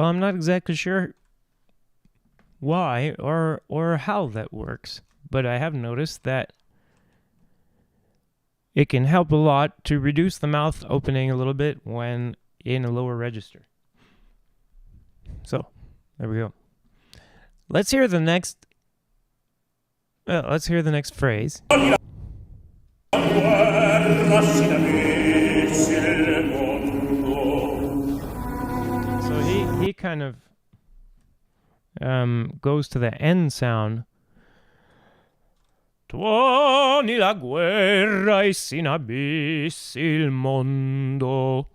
I'm not exactly sure why or how that works, but I have noticed that it can help a lot to reduce the mouth opening a little bit when in a lower register. So, there we go. Let's hear the next phrase. So he kind of goes to the end sound. Tuoni la guerra e sin abissi il mondo.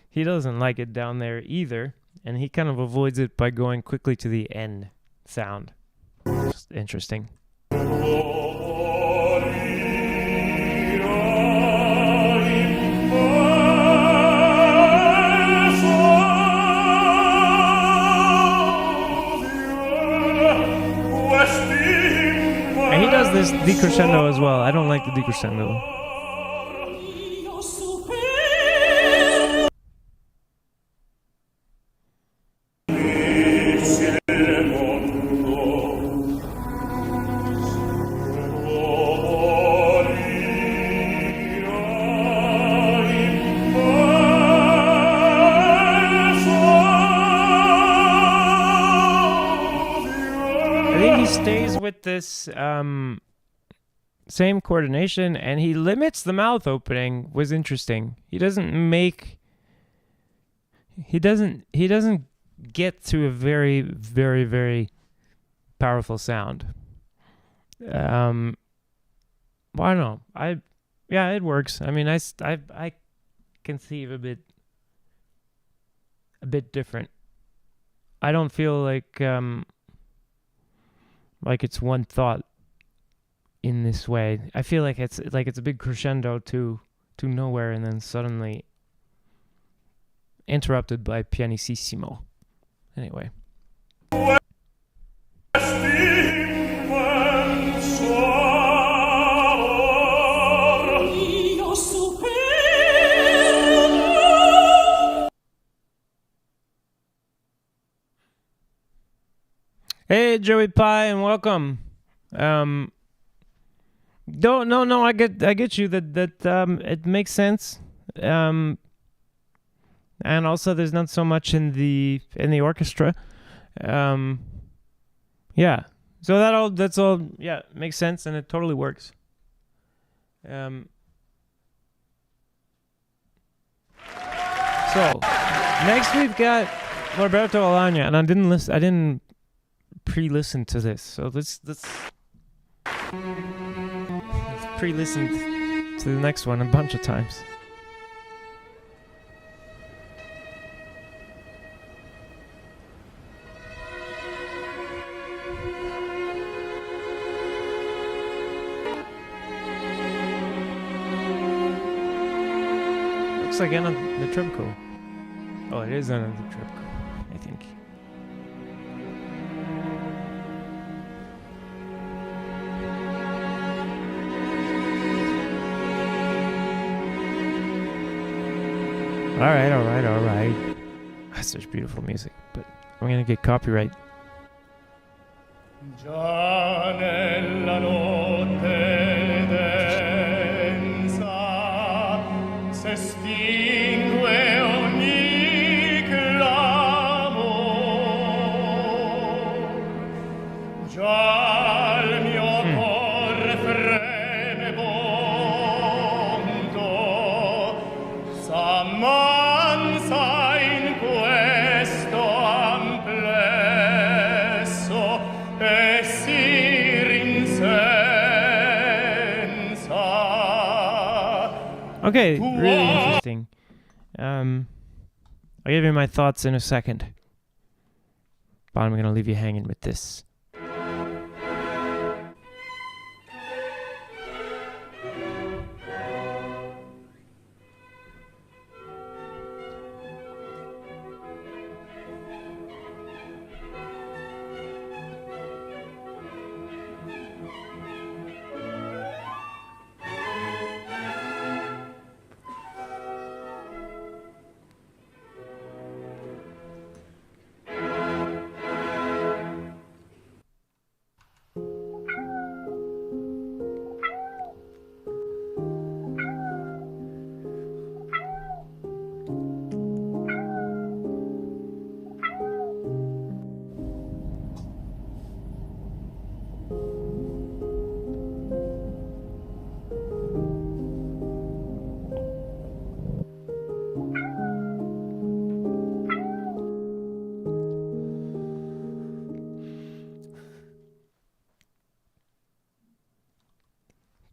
He doesn't like it down there either, and he kind of avoids it by going quickly to the end sound. Just interesting. And he does this decrescendo as well. I don't like the decrescendo. With this same coordination, and he limits the mouth opening, was interesting. He doesn't get to a very, very, very powerful sound. Well, I don't know. It works. I mean, I conceive a bit different. I don't feel like it's one thought in this way. I feel like it's a big crescendo to nowhere, and then suddenly interrupted by pianissimo. Anyway. Hey, Joey Pie, and welcome. No, I get you that it makes sense. And also there's not so much in the orchestra. Yeah. So that's all makes sense, and it totally works. So next we've got Roberto Alagna, and I didn't pre-listen to this, so let's pre-listen to the next one a bunch of times. Looks like Anna Netrebko. Oh, it is Anna Netrebko, I think. All right. That's such beautiful music, but I'm gonna get copyright. Già nella notte densa s'estingue ogni clamor. Già il mio cuore freme bonto, s'ammansa in questo amplesso e si Okay, really interesting. I'll give you my thoughts in a second. But I'm going to leave you hanging with this.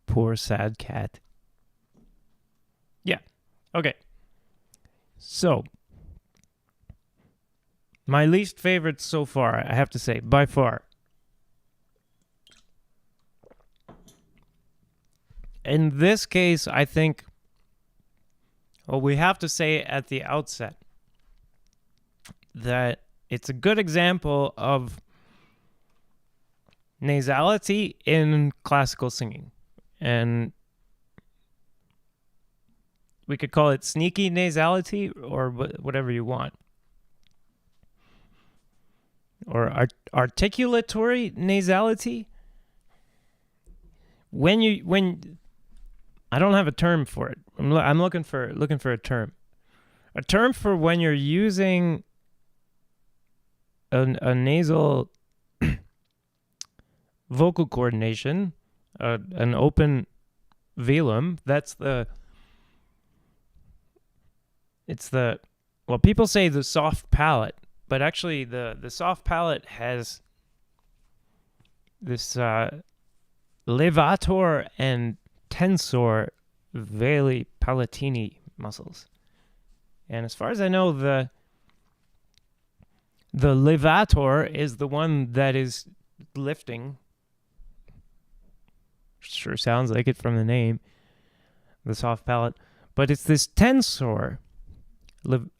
Poor sad cat. Yeah. Okay. So, my least favorite so far, I have to say, by far. In this case, I think, well, we have to say at the outset that it's a good example of nasality in classical singing. And we could call it sneaky nasality or whatever you want. Or articulatory nasality. When I don't have a term for it. I'm looking for a term. A term for when you're using a nasal vocal coordination, an open velum. Well, people say the soft palate, but actually the soft palate has this levator and tensor veli palatini muscles. And as far as I know, the levator is the one that is lifting. Sure sounds like it from the name, the soft palate. But it's this tensor, veli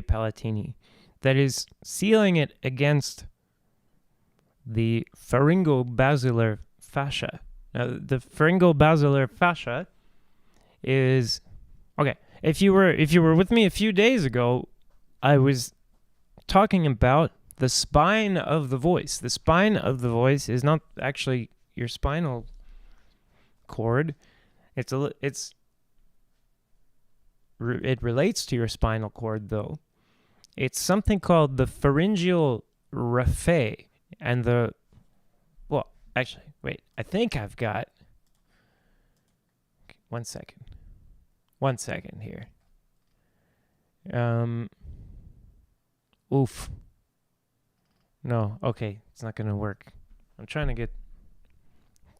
palatini, that is sealing it against the pharyngobasilar fascia. Now, the pharyngobasilar fascia is... Okay, if you were with me a few days ago, I was talking about the spine of the voice. The spine of the voice is not actually your spinal cord. It relates to your spinal cord, though. It's something called the pharyngeal raphe. And well, actually, wait, I think I've got... Okay, one second here. Oof. No, okay, it's not going to work. I'm trying to get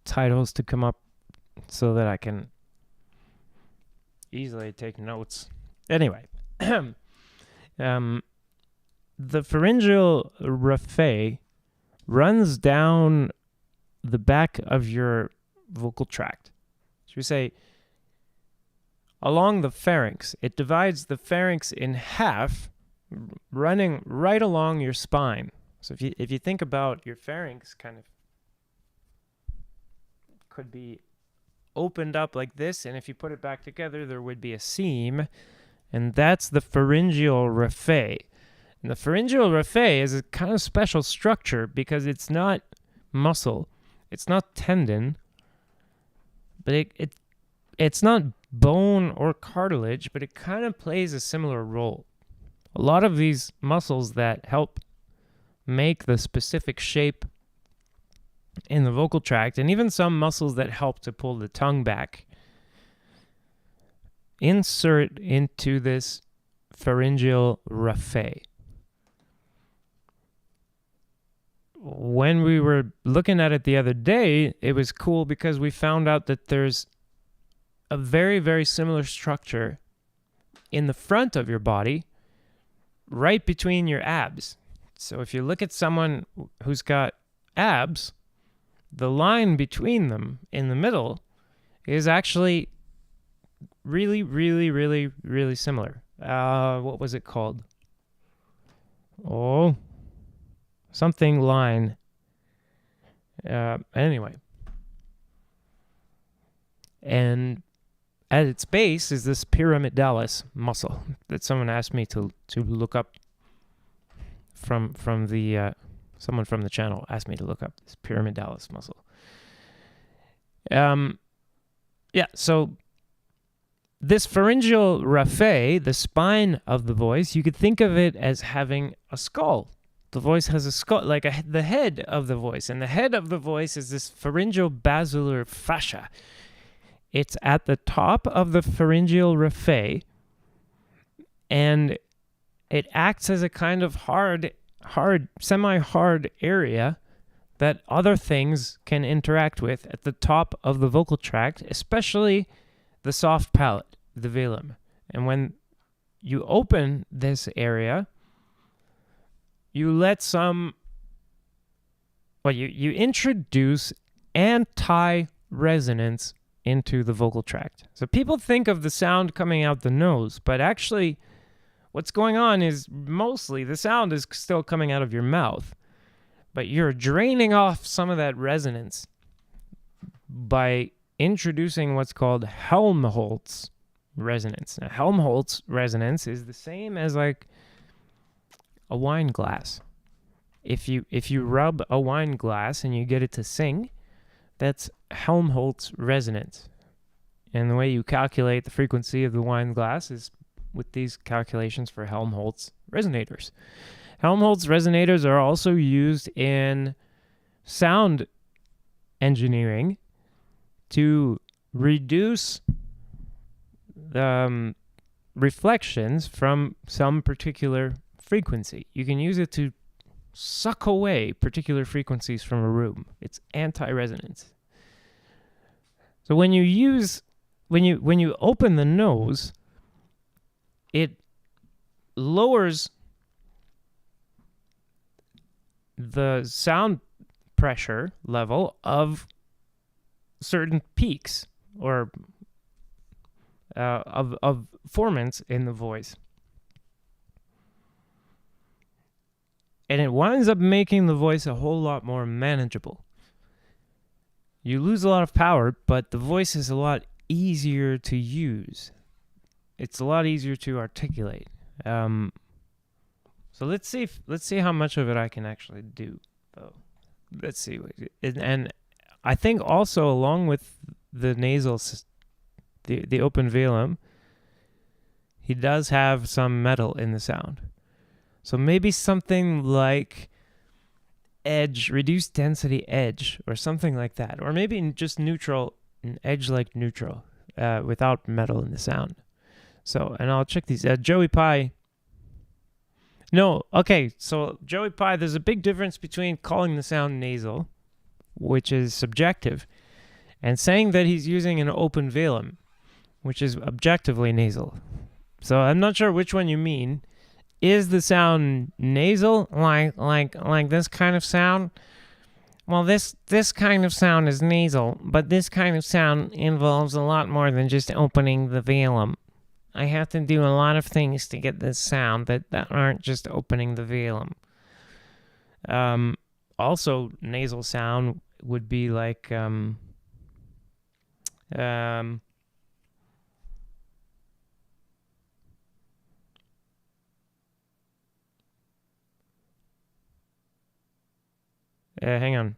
titles to come up so that I can easily take notes. Anyway, the pharyngeal raphe runs down the back of your vocal tract. So we say along the pharynx. It divides the pharynx in half, running right along your spine. So if you think about your pharynx, kind of could be opened up like this, and if you put it back together, there would be a seam, and that's the pharyngeal raphe. And the pharyngeal raphe is a kind of special structure because it's not muscle, it's not tendon, but it's not bone or cartilage, but it kind of plays a similar role. A lot of these muscles that help make the specific shape in the vocal tract, and even some muscles that help to pull the tongue back, insert into this pharyngeal raphe. When we were looking at it the other day, it was cool because we found out that there's a very, very similar structure in the front of your body, right between your abs. So if you look at someone who's got abs, the line between them in the middle is actually really, really, really, really similar. What was it called? Oh, something line. Anyway. And at its base is this pyramidalis muscle that someone asked me to look up from the someone from the channel asked me to look up this pyramidalis muscle. Yeah, so this pharyngeal raphe, the spine of the voice, you could think of it as having a skull. The voice has a skull, like the head of the voice. And the head of the voice is this pharyngeal basilar fascia. It's at the top of the pharyngeal raphe, and it acts as a kind of hard, semi-hard area that other things can interact with at the top of the vocal tract, especially the soft palate, the velum. And when you open this area, you let you introduce anti-resonance into the vocal tract. So people think of the sound coming out the nose, but actually what's going on is mostly the sound is still coming out of your mouth, but you're draining off some of that resonance by introducing what's called Helmholtz resonance. Now, Helmholtz resonance is the same as like a wine glass. If you rub a wine glass and you get it to sing, that's Helmholtz resonance. And the way you calculate the frequency of the wine glass is with these calculations for Helmholtz resonators. Helmholtz resonators are also used in sound engineering to reduce the reflections from some particular frequency. You can use it to suck away particular frequencies from a room. It's anti-resonance. So when you open the nose, it lowers the sound pressure level of certain peaks or of formants in the voice. And it winds up making the voice a whole lot more manageable. You lose a lot of power, but the voice is a lot easier to use. It's a lot easier to articulate. So let's see how much of it I can actually do. Though, let's see. And I think also along with the nasal, the open velum, he does have some metal in the sound. So maybe something like edge, reduced density edge, or something like that. Or maybe just neutral, an edge like neutral, without metal in the sound. So, and I'll check these. Joey Pie. No, okay, so Joey Pie, there's a big difference between calling the sound nasal, which is subjective, and saying that he's using an open velum, which is objectively nasal. So I'm not sure which one you mean. Is the sound nasal, like this kind of sound? Well, this kind of sound is nasal, but this kind of sound involves a lot more than just opening the velum. I have to do a lot of things to get this sound that aren't just opening the velum. Also, nasal sound would be like hang on.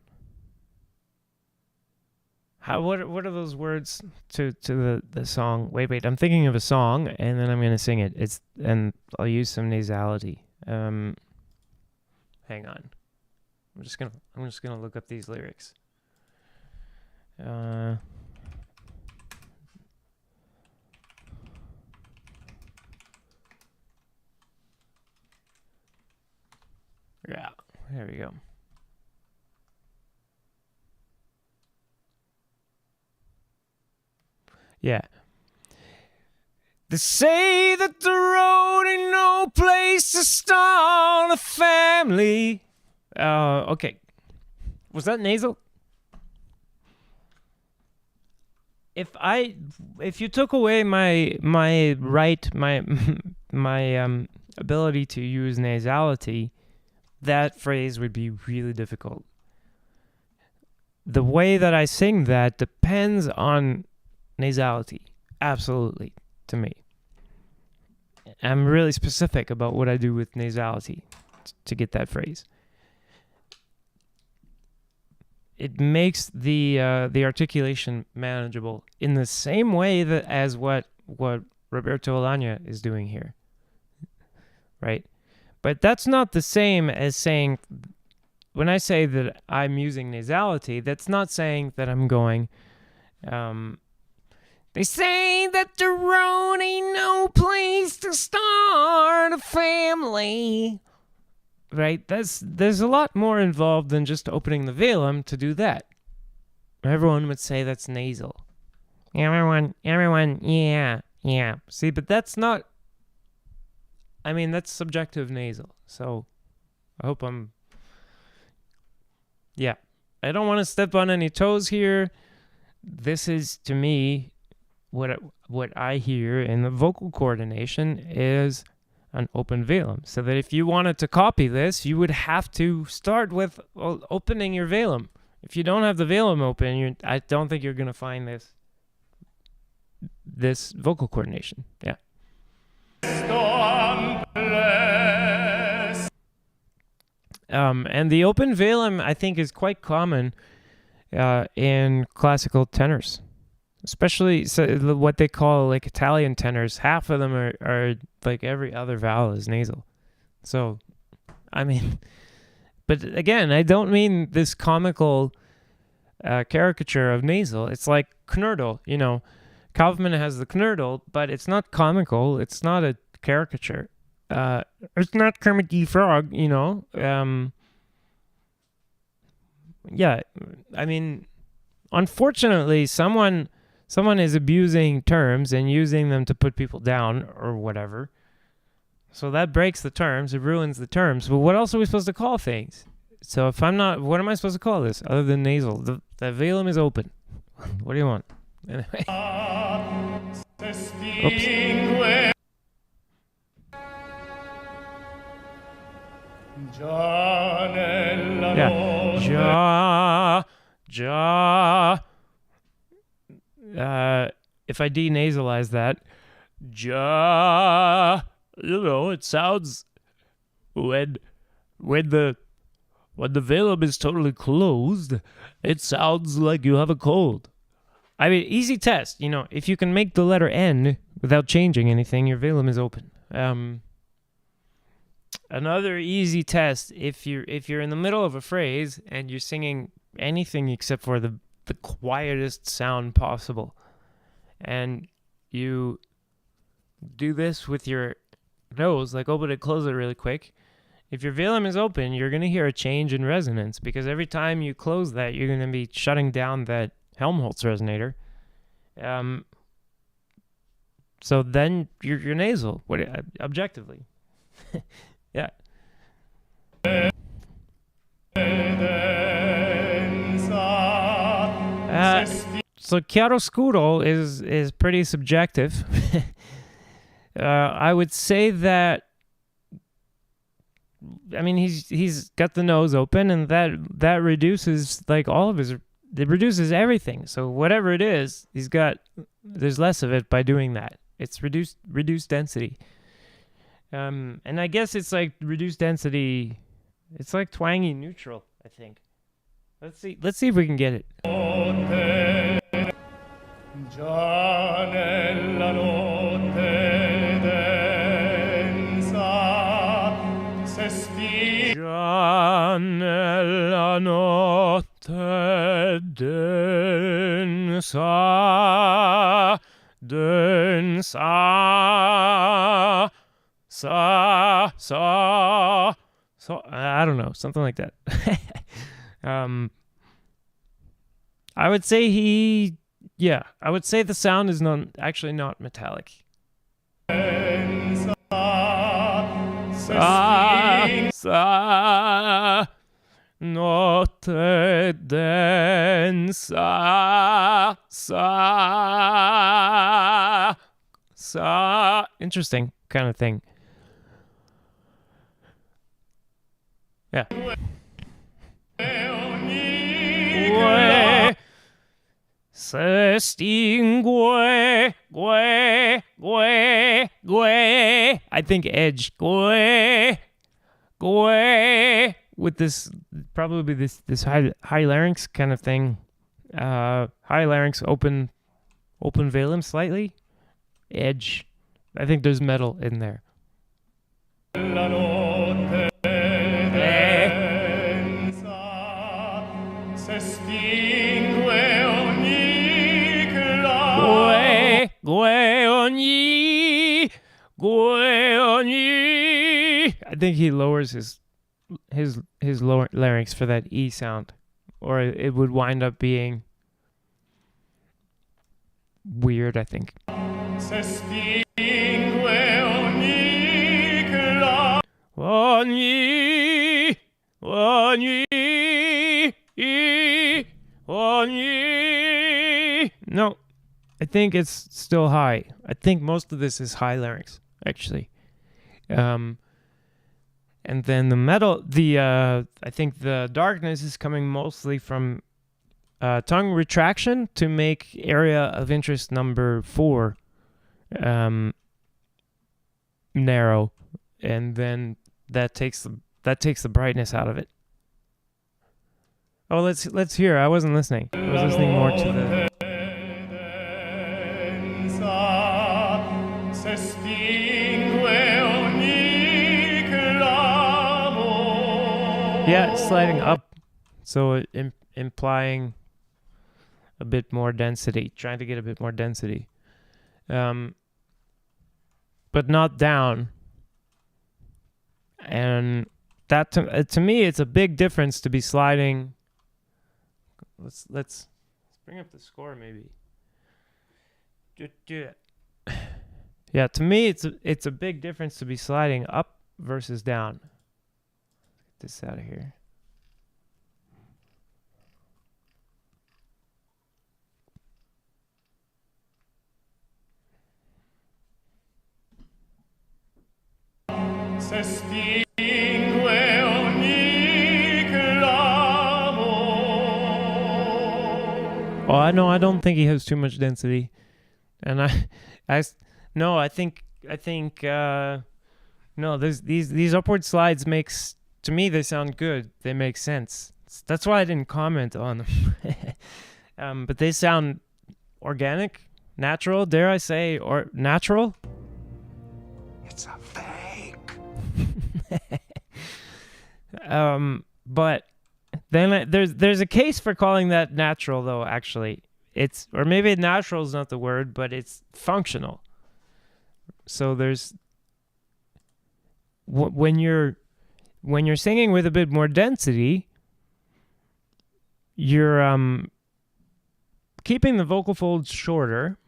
What are those words to the song? Wait, I'm thinking of a song and then I'm gonna sing it. And I'll use some nasality. Hang on. I'm just gonna look up these lyrics. Yeah, there we go. Yeah, They say that the road ain't no place to start a family. Okay. Was that nasal? If you took away my ability to use nasality, that phrase would be really difficult. The way that I sing that depends on nasality. Absolutely, to me. I'm really specific about what I do with nasality to get that phrase. It makes the articulation manageable in the same way that as what Roberto Alagna is doing here, right? But that's not the same as saying, when I say that I'm using nasality, that's not saying that I'm going, they say that the road ain't no place to start a family. Right? There's a lot more involved than just opening the velum to do that. Everyone would say that's nasal. Everyone, yeah. See, but that's not, I mean, that's subjective nasal. So I hope yeah. I don't want to step on any toes here. This is, to me, what I hear in the vocal coordination is an open velum. So that if you wanted to copy this, you would have to start with opening your velum. If you don't have the velum open, I don't think you're going to find this vocal coordination. Yeah. And the open velum, I think, is quite common in classical tenors. Especially what they call like Italian tenors. Half of them are like every other vowel is nasal. So, I mean, but again, I don't mean this comical caricature of nasal. It's like knördel, you know. Kaufmann has the knördel, but it's not comical. It's not a caricature. It's not Kermit the Frog, you know. Yeah, I mean, unfortunately, someone is abusing terms and using them to put people down or whatever. So that breaks the terms. It ruins the terms. But what else are we supposed to call things? So if I'm not, what am I supposed to call this other than nasal? The velum is open. What do you want? Anyway. Oops. Yeah. If I denasalize that, you know, it sounds when the velum is totally closed, it sounds like you have a cold. I mean, easy test. You know, if you can make the letter N without changing anything, your velum is open. Another easy test, if you're in the middle of a phrase and you're singing anything except for the quietest sound possible, and you do this with your nose, like open it, close it really quick. If your velum is open, you're going to hear a change in resonance, because every time you close that, you're going to be shutting down that Helmholtz resonator. So then you're nasal, objectively. Yeah. So chiaroscuro is pretty subjective. I would say that, I mean, he's got the nose open, and that reduces like all of his, it reduces everything. So whatever it is, there's less of it by doing that. It's reduced density. And I guess it's like reduced density. It's like twangy neutral, I think. Let's see if we can get it. Già nella notte densa s'estingue. Già nella notte densa so I don't know, something like that. I would say I would say the sound is not metallic. sa, notte densa, sa. Interesting kind of thing. Yeah. Gue, se stingue, gue. I think edge. Gue. With this, probably this high larynx kind of thing. High larynx, open velum slightly. Edge. I think there's metal in there. La notte densa s'estingue ogni clama. Gue ogni. I think he lowers his lower larynx for that E sound, or it would wind up being weird, I think. S'estingue ogni clama. Ogni. No, I think it's still high. I think most of this is high larynx, actually. And then the metal, I think the darkness is coming mostly from tongue retraction to make area of interest number 4 narrow, and then that takes the brightness out of it. Oh, let's hear. I wasn't listening. I was listening more to the. Yeah, sliding up, so implying a bit more density, trying to get a bit more density, but not down. And that to me, it's a big difference to be sliding. Let's bring up the score maybe. Yeah, to me, it's a big difference to be sliding up versus down. Get this out of here. Oh, I know. I don't think he has too much density, and I think no. These upward slides makes, to me, they sound good. They make sense. That's why I didn't comment on them. But they sound organic, natural. Dare I say, or natural? It's a fake. But then there's a case for calling that natural, though. Actually, it's, or maybe natural is not the word, but it's functional. So there's when you're singing with a bit more density, you're keeping the vocal folds shorter,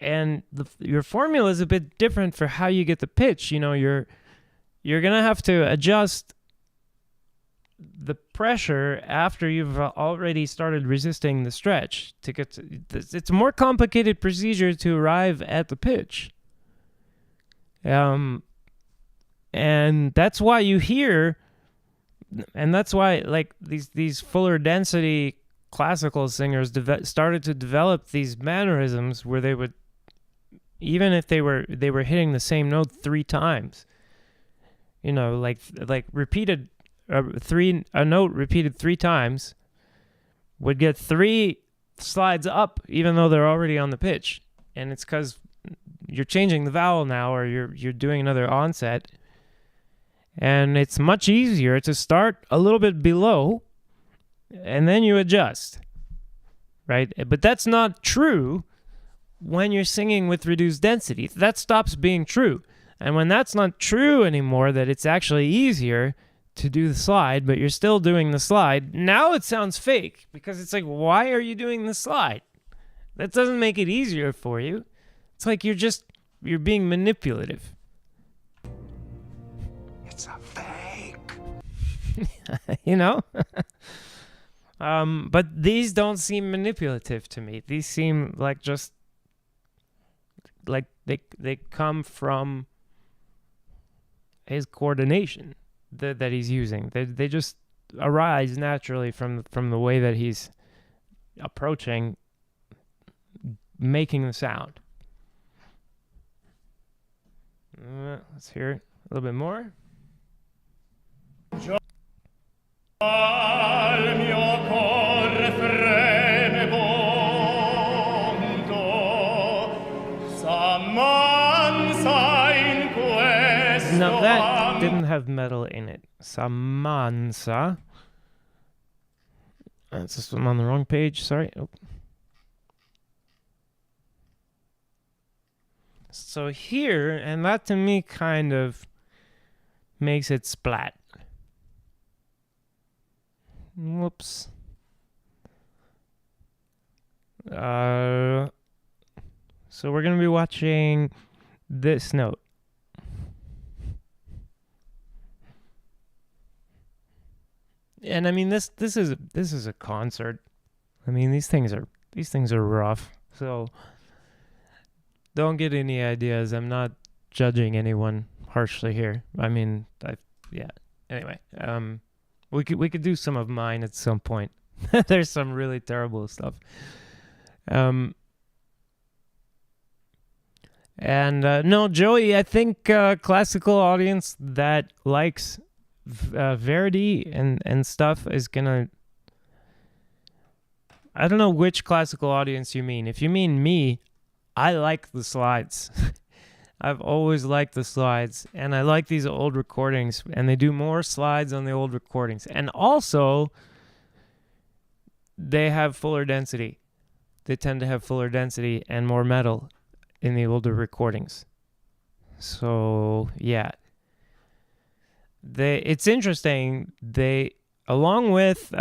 and your formula is a bit different for how you get the pitch. You know, you're gonna have to adjust the pressure after you've already started resisting the stretch to get to, it's a more complicated procedure to arrive at the pitch. And that's why you hear, and that's why like these fuller density classical singers started to develop these mannerisms where they would, even if they were hitting the same note 3 times, you know, like repeated a note repeated 3 times would get 3 slides up even though they're already on the pitch. And it's because you're changing the vowel now, or you're doing another onset, and it's much easier to start a little bit below and then you adjust, right? But that's not true when you're singing with reduced density. That stops being true. And when that's not true anymore, that it's actually easier to do the slide, but you're still doing the slide, now it sounds fake, because it's like, why are you doing the slide? That doesn't make it easier for you. It's like you're being manipulative. you know? But these don't seem manipulative to me. These seem like just like they come from his coordination that he's using. They just arise naturally from the way that he's approaching making the sound. Let's hear it a little bit more. Now that didn't have metal in it. Samansa. That's just I'm on the wrong page. Sorry. Oh. So here, and that to me kind of makes it splat. Whoops. So we're gonna be watching this note. And I mean this is a concert. I mean these things are rough. So don't get any ideas. I'm not judging anyone harshly here. I mean, yeah. Anyway, we could do some of mine at some point. There's some really terrible stuff. And no, Joey, I think classical audience that likes Verdi and stuff is gonna. I don't know which classical audience you mean. If you mean me, I like the slides. I've always liked the slides, and I like these old recordings, and they do more slides on the old recordings. And also, they have fuller density. They tend to have fuller density and more metal in the older recordings. So, yeah. It's interesting. They, along with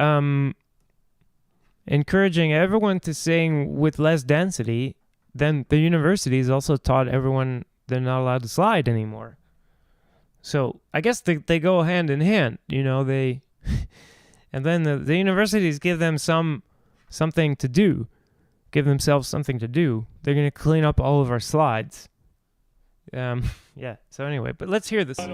encouraging everyone to sing with less density, then the universities also taught everyone they're not allowed to slide anymore. So I guess they go hand in hand, you know. They and then the universities give them something to do, give themselves something to do. They're gonna clean up all of our slides. Yeah. So anyway, but let's hear this. Here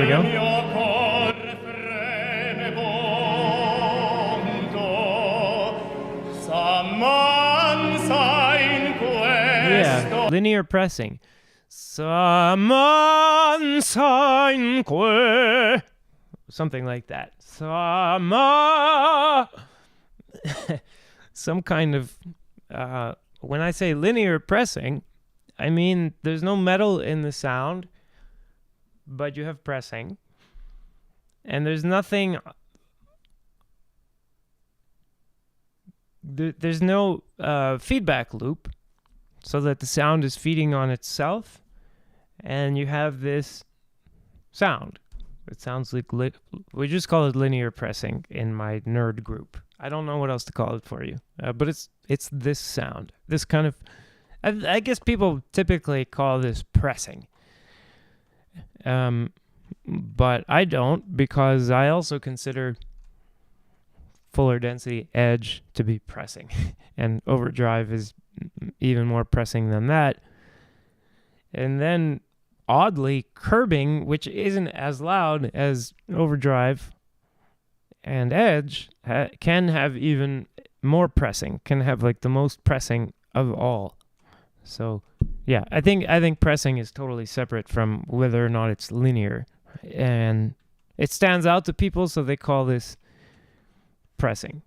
we go. Yeah, linear pressing. Something like that. Some kind of when I say linear pressing, I mean there's no metal in the sound, but you have pressing. And there's nothing there's no feedback loop, so that the sound is feeding on itself, and you have this sound. It sounds like we just call it linear pressing in my nerd group. I don't know what else to call it for you, but it's this sound. This kind of, I guess people typically call this pressing, but I don't, because I also consider fuller density edge to be pressing, and overdrive is even more pressing than that. And then oddly, curbing, which isn't as loud as overdrive and edge, can have even more pressing, can have like the most pressing of all. So yeah, I think pressing is totally separate from whether or not it's linear, and it stands out to people, so they call this pressing.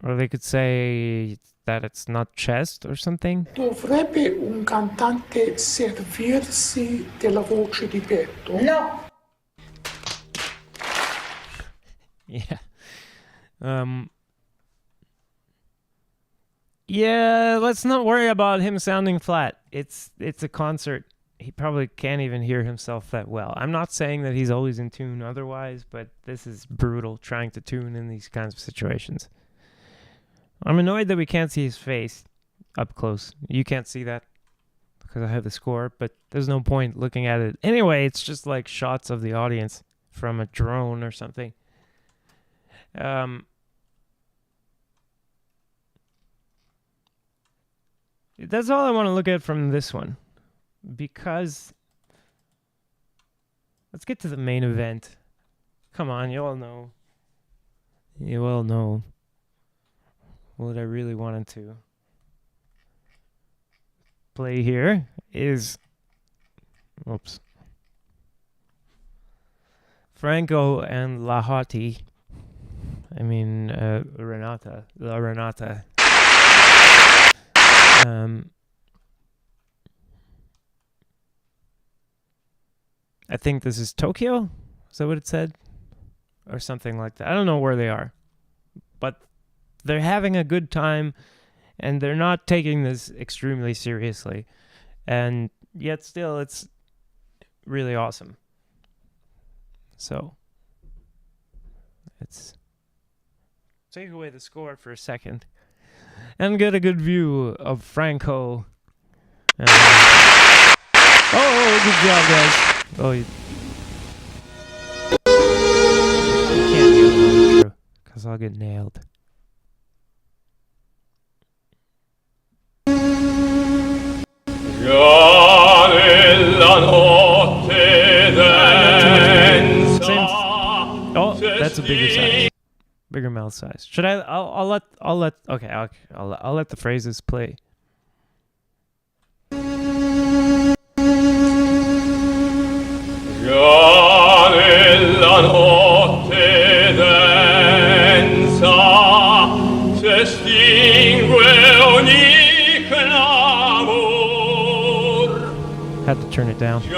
Or they could say that it's not chest or something. Dovrebbe un cantante servirsi della voce di petto? No. Yeah. Yeah, let's not worry about him sounding flat. It's a concert. He probably can't even hear himself that well. I'm not saying that he's always in tune otherwise, but this is brutal, trying to tune in these kinds of situations. I'm annoyed that we can't see his face. up close. You can't see that because I have the score, but there's no point looking at it. Anyway, it's just like shots of the audience from a drone or something. That's all I want to look at from this one, because let's get to the main event. Come on, you all know. You all know what I really wanted to play here is, oops, Franco and Lahati. I mean, Renata. La Renata. I think this is Tokyo. Is that what it said? Or something like that. I don't know where they are. But they're having a good time, and they're not taking this extremely seriously. And yet still, it's really awesome. So, let's take away the score for a second and get a good view of Franco. Oh, good job, guys. Oh, you can't get one through, because I'll get nailed. Oh, that's a bigger size. Bigger mouth size. Should I? I'll let. Okay. I'll let the phrases play. Had to turn it down. Okay.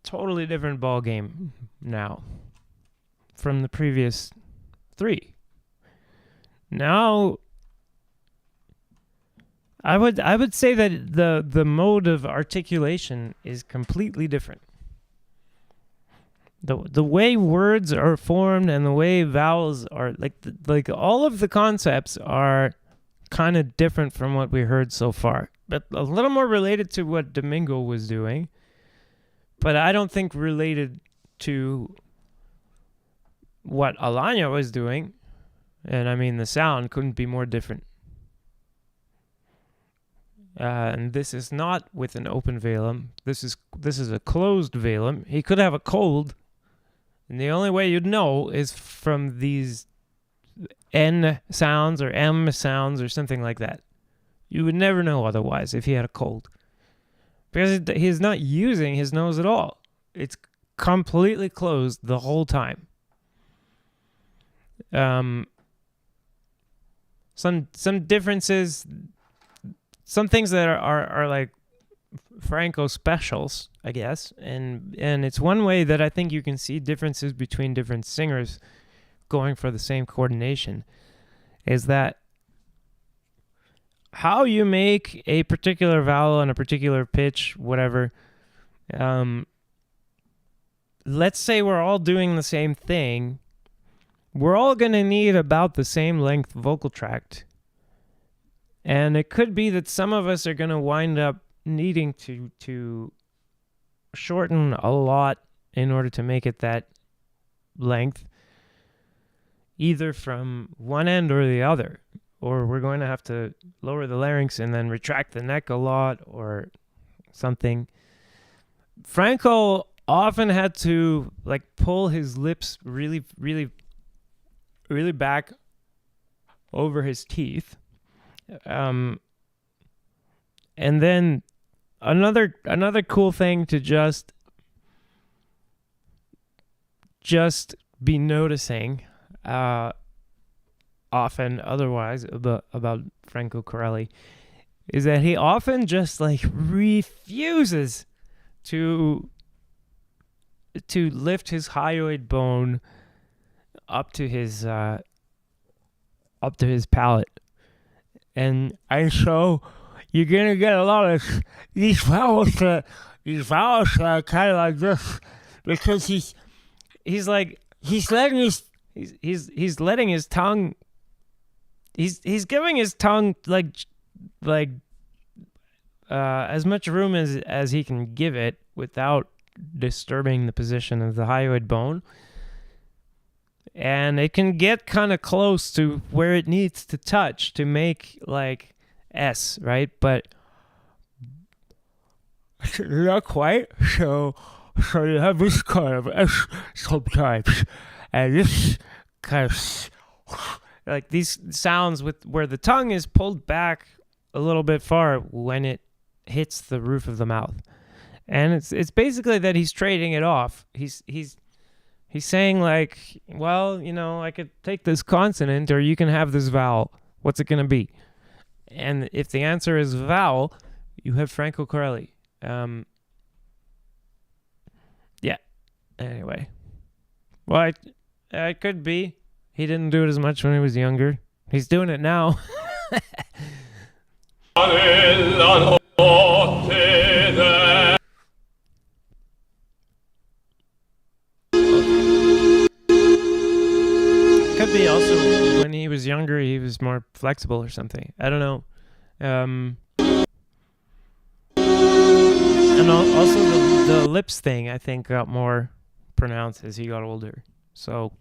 Totally different ball game now from the previous three. Now, I would say that the mode of articulation is completely different. The way words are formed and the way vowels are, like all of the concepts are kind of different from what we heard so far, but a little more related to what Domingo was doing, but I don't think related to what Alanya was doing. And I mean, the sound couldn't be more different. And this is not with an open velum. This is a closed velum. He could have a cold, and the only way you'd know is from these N sounds or M sounds or something like that. You would never know otherwise if he had a cold, because he's not using his nose at all. It's completely closed the whole time. Some differences. Some things that are like Franco specials, I guess, and it's one way that I think you can see differences between different singers going for the same coordination, is that how you make a particular vowel and a particular pitch, whatever. Let's say we're all doing the same thing. We're all going to need about the same length vocal tract. And it could be that some of us are going to wind up needing to shorten a lot in order to make it that length, either from one end or the other. Or we're going to have to lower the larynx and then retract the neck a lot or something. Franco often had to pull his lips really, really, really back over his teeth. And then another cool thing to just be noticing often otherwise about Franco Corelli is that he often just refuses to lift his hyoid bone up to his up to his palate. And so you're gonna get a lot of these vowels kind of like this, because he's letting his tongue, he's giving his tongue like as much room as he can give it without disturbing the position of the hyoid bone. And it can get kind of close to where it needs to touch to make like S, right? But not quite. So you have this kind of S sometimes, and this kind of like these sounds with where the tongue is pulled back a little bit far when it hits the roof of the mouth. And it's basically that he's trading it off. He's saying like, well, you know, I could take this consonant or you can have this vowel. What's it going to be? And if the answer is vowel, you have Franco Corelli. Yeah. Anyway. Well, it could be. He didn't do it as much when he was younger. He's doing it now. Could be also when he was younger, he was more flexible or something. I don't know. And also the lips thing, I think, got more pronounced as he got older. So,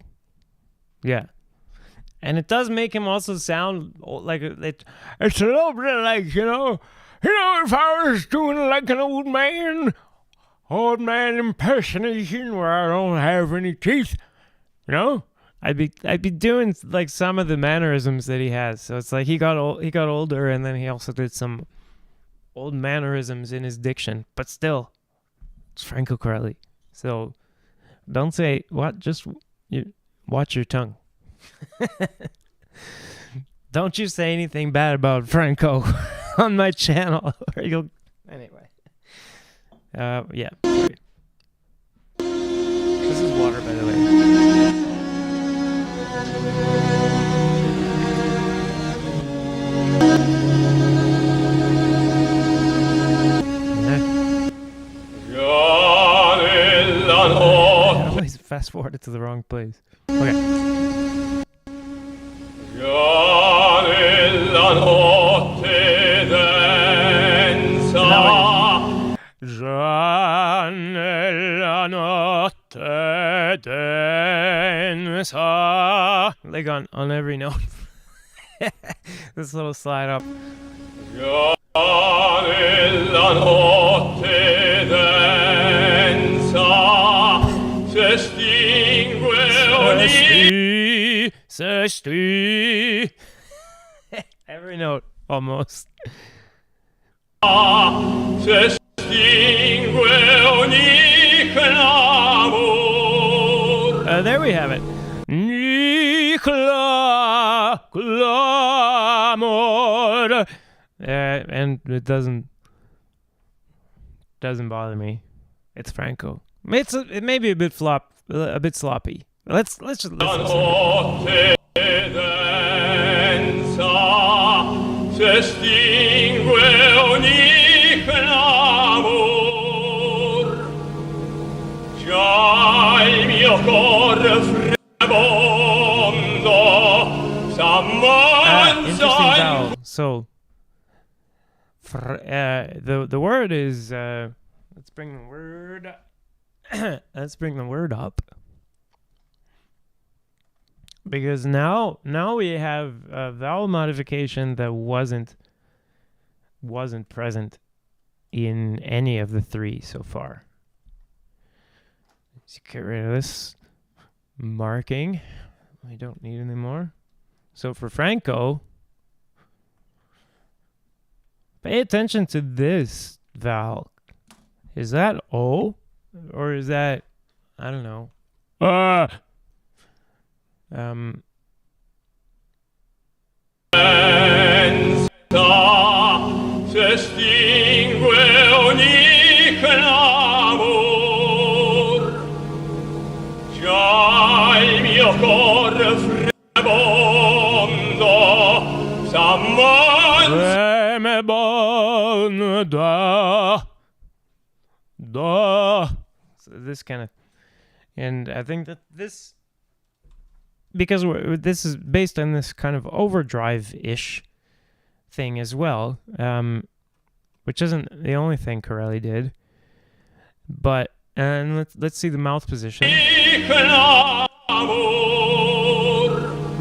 yeah. And it does make him also sound like it's a little bit like, you know, if I was doing like an old man impersonation where I don't have any teeth, you know, I'd be doing like some of the mannerisms that he has. So it's like he got older, and then he also did some old mannerisms in his diction. But still, it's Franco Corelli. So don't say what. Just watch your tongue. Don't you say anything bad about Franco on my channel, or you'll. Anyway. Yeah. Sorry. This is water, by the way. I always fast forwarded to the wrong place. Okay. Like on every note. This little slide up. Every note, almost. There we have it. And it doesn't bother me. It's Franco. It may be a bit sloppy. Let's just listen. Interesting vowel. So, the word is. Let's bring the word. Let's bring the word up. Because now we have a vowel modification that wasn't present in any of the three so far. Let's get rid of this marking. We don't need any more. So for Franco, pay attention to this vowel. Is that O? Or is that, I don't know. da, da. So this kind of, and I think that this, because this is based on this kind of overdrive-ish thing as well, which isn't the only thing Corelli did. But and let's see the mouth position.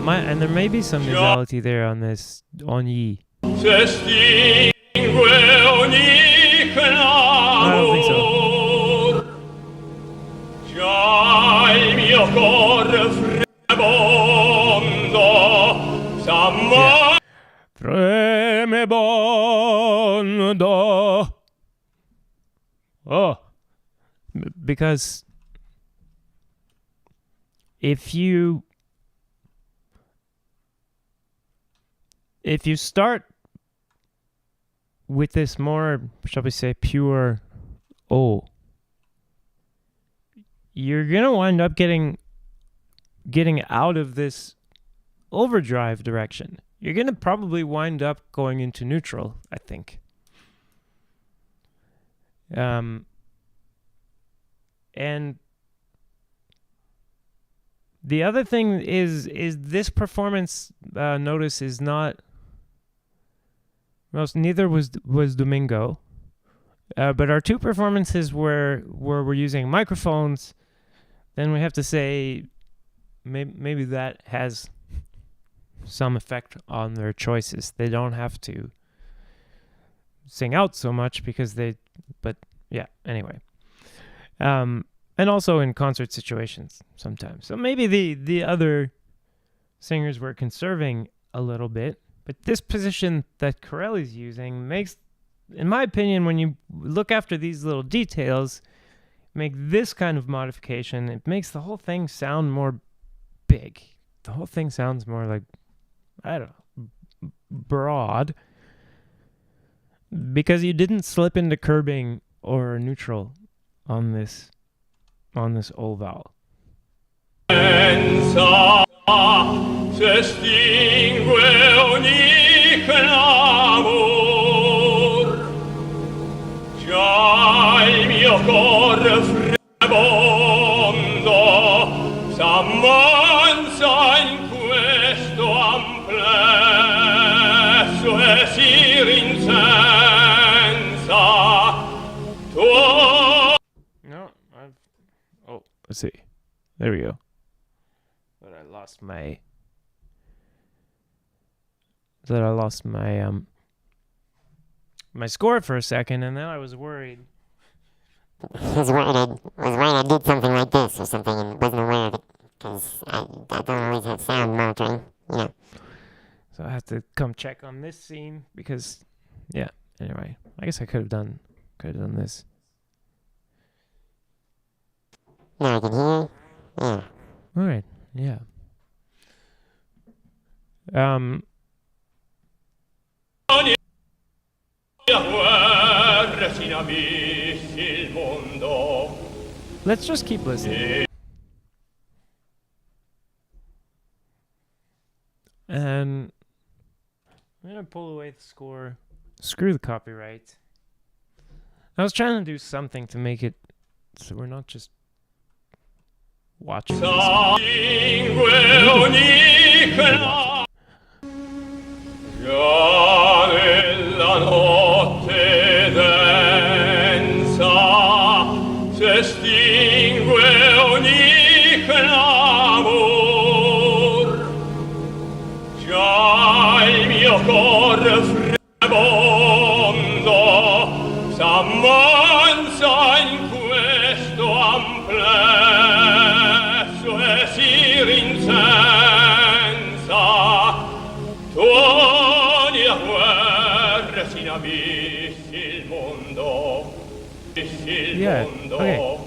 And there may be some nasality there on this on ye. I don't think so. Yeah. Tremebondo. Oh, because if you start with this more, shall we say, pure O, you're gonna wind up getting out of this overdrive direction. You're gonna probably wind up going into neutral, I think. And the other thing is this performance, notice, is not, well, neither was Domingo, but our two performances where we're using microphones, then we have to say maybe that has some effect on their choices. They don't have to sing out so much but yeah, anyway. And also in concert situations sometimes. So maybe the other singers were conserving a little bit, but this position that Corelli's using makes, in my opinion, when you look after these little details, make this kind of modification, it makes the whole thing sound more big. The whole thing sounds more like, I don't know, broad, because you didn't slip into curbing or neutral on this O vowel. Let's see. There we go. But I lost my my score for a second, and then I was worried. I was worried I did something like this or something and wasn't aware of it, because I don't always have sound monitoring, you know. So I have to come check on this scene because, yeah. Anyway, I guess I could have done this. Now I can hear. Yeah. All right. Yeah. Let's just keep listening. And I'm gonna pull away the score. Screw the copyright. I was trying to do something to make it so we're not just watching this. Yeah. Okay.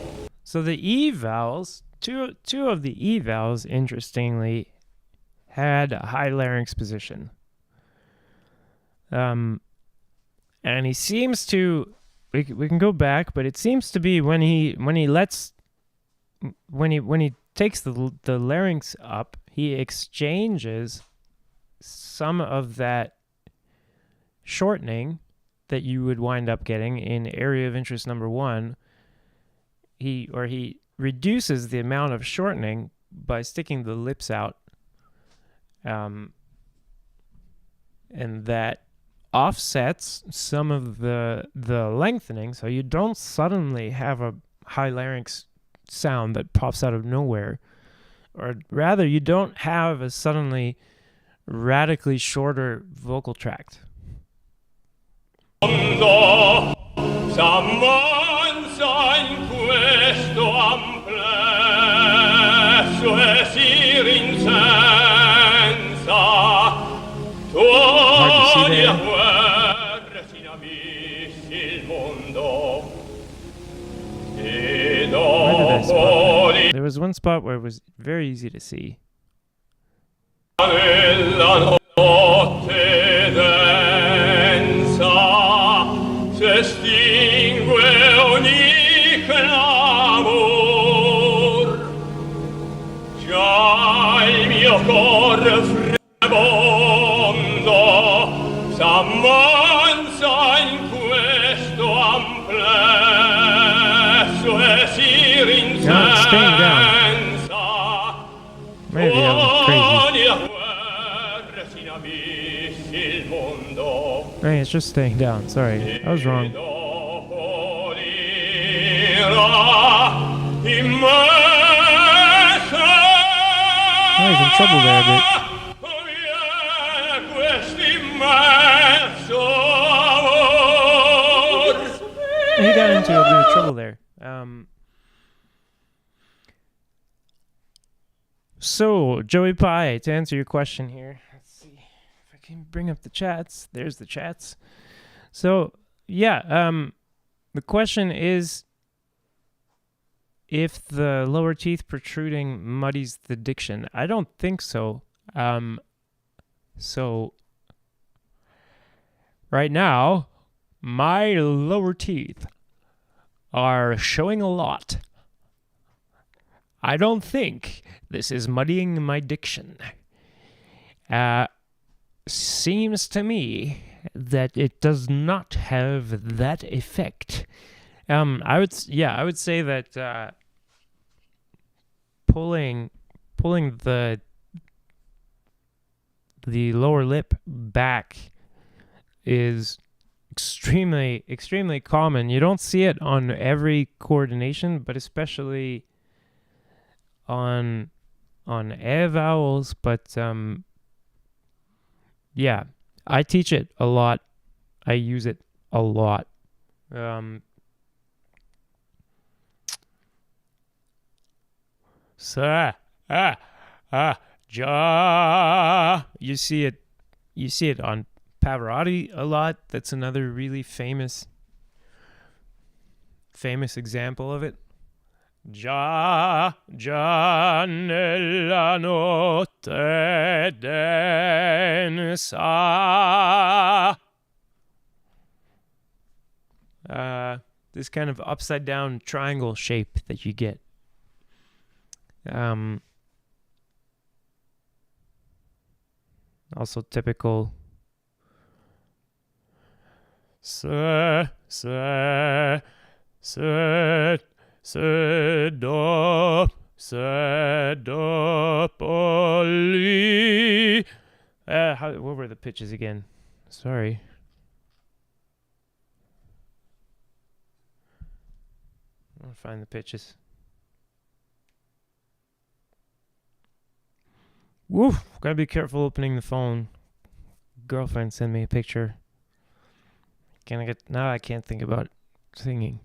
So the E vowels, two of the E vowels, interestingly, had a high larynx position. And he seems to, we can go back, but it seems to be when he takes the larynx up, he exchanges some of that shortening that you would wind up getting in area of interest number 1, he reduces the amount of shortening by sticking the lips out, and that offsets some of the lengthening, so you don't suddenly have a high larynx sound that pops out of nowhere, or rather you don't have a suddenly radically shorter vocal tract. Hard to see there. Where did I spot that? There was one spot where it was very easy to see. No, it's staying down. Maybe I'm crazy. Hey, it's just staying down. Sorry, I was wrong. Oh, he's in trouble there a bit. He got into a bit of trouble there. So, Joey Pie, to answer your question here, let's see if I can bring up the chats. There's the chats. So, yeah, the question is if the lower teeth protruding muddies the diction. I don't think so. So, right now, my lower teeth are showing a lot. I don't think this is muddying my diction. Seems to me that it does not have that effect. I would say that pulling the lower lip back is extremely common. You don't see it on every coordination, but especially on air vowels. But yeah, I teach it a lot. I use it a lot. Ja. You see it on Pavarotti a lot. That's another really famous example of it. Già nella notte densa. This kind of upside down triangle shape that you get. Also typical. Se do poli. What were the pitches again? Sorry. I'll find the pitches. Woof! Gotta be careful opening the phone. Girlfriend sent me a picture. Now I can't think about singing.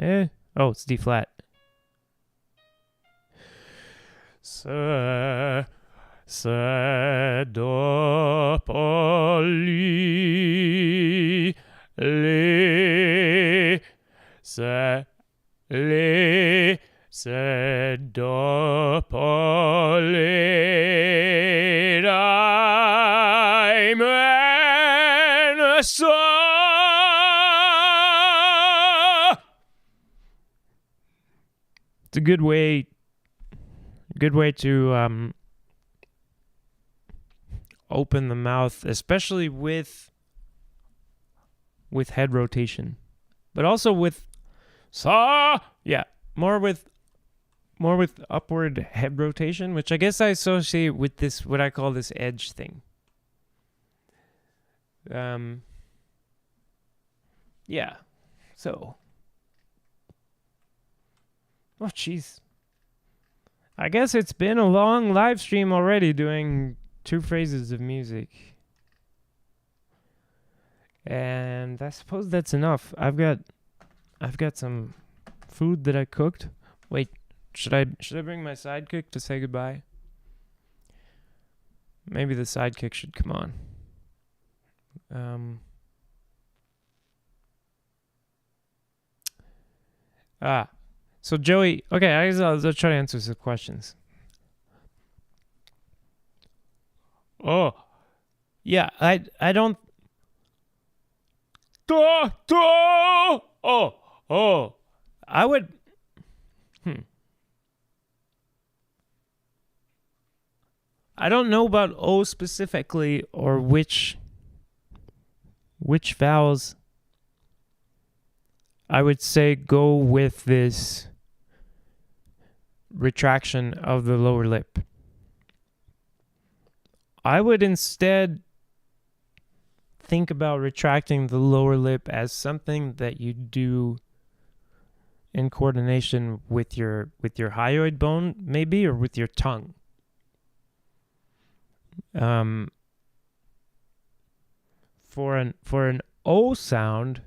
Oh, it's D flat. Se do poli le se do poli dai men so. It's a good way to open the mouth, especially with head rotation, but also with more with upward head rotation, which I guess I associate with this, what I call this edge thing. Yeah. So. Oh, jeez. I guess it's been a long live stream already doing 2 phrases of music. And I suppose that's enough. I've got some food that I cooked. Wait, should I bring my sidekick to say goodbye? Maybe the sidekick should come on. So Joey, okay, I guess I'll try to answer some questions. Oh, yeah, I don't. I would. I don't know about O specifically, or which vowels I would say go with this retraction of the lower lip. I would instead think about retracting the lower lip as something that you do in coordination with your hyoid bone, maybe, or with your tongue. For an O sound,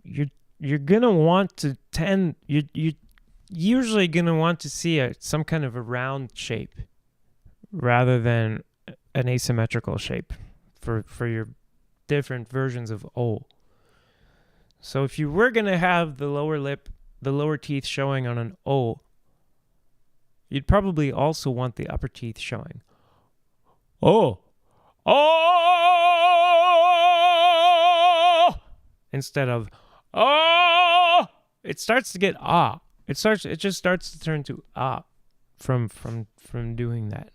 you're gonna want to you usually gonna want to see some kind of a round shape rather than an asymmetrical shape for your different versions of O. So if you were gonna have the lower lip, the lower teeth showing on an O, you'd probably also want the upper teeth showing. Oh! Instead of oh, it starts to get ah. It just starts to turn to ah from doing that.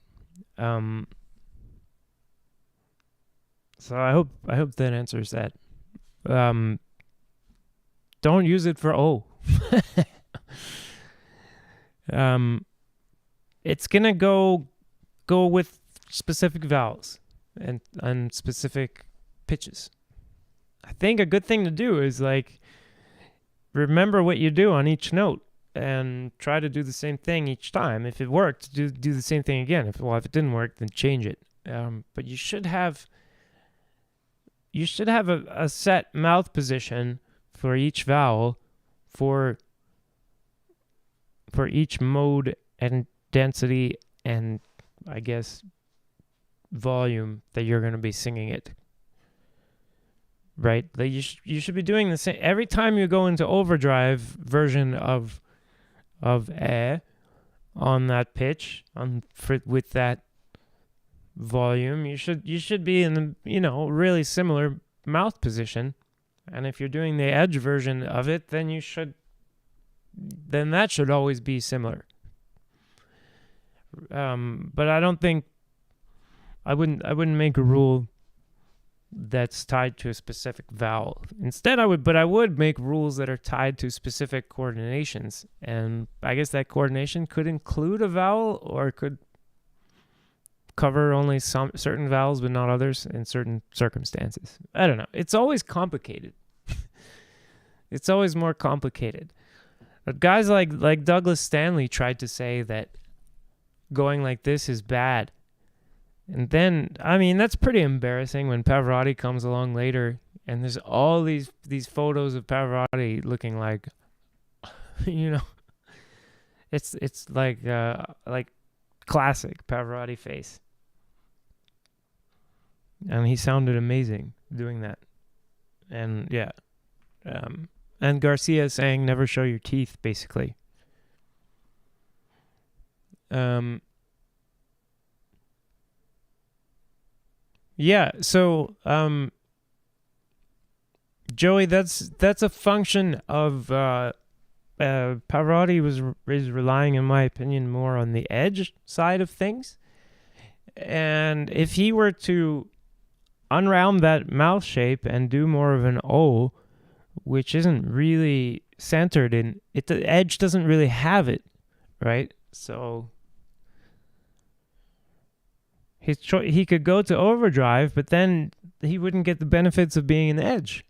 So I hope that answers that. Don't use it for O. It's gonna go with specific vowels and specific pitches. I think a good thing to do is remember what you do on each note and try to do the same thing each time. If it worked, do the same thing again. If it didn't work, then change it. But you should have a set mouth position for each vowel for each mode and density and, I guess, volume that you're going to be singing it. Right? You should be doing the same every time you go into overdrive version of on that pitch with that volume. You should be in the really similar mouth position, and if you're doing the edge version of it, then that should always be similar. But I don't think I wouldn't make a rule that's tied to a specific vowel. Instead, I would make rules that are tied to specific coordinations. And I guess that coordination could include a vowel, or it could cover only some certain vowels but not others in certain circumstances. I don't know. It's always complicated. It's always more complicated. But guys like Douglas Stanley tried to say that going like this is bad. And then, I mean, that's pretty embarrassing when Pavarotti comes along later and there's all these photos of Pavarotti looking like, it's like classic Pavarotti face. And he sounded amazing doing that. And yeah. And Garcia saying never show your teeth, basically. Yeah, so Joey, that's a function of Pavarotti is relying, in my opinion, more on the edge side of things, And if he were to unround that mouth shape and do more of an O, which isn't really centered in it, the edge doesn't really have it, right? So he could go to overdrive, but then he wouldn't get the benefits of being an edge.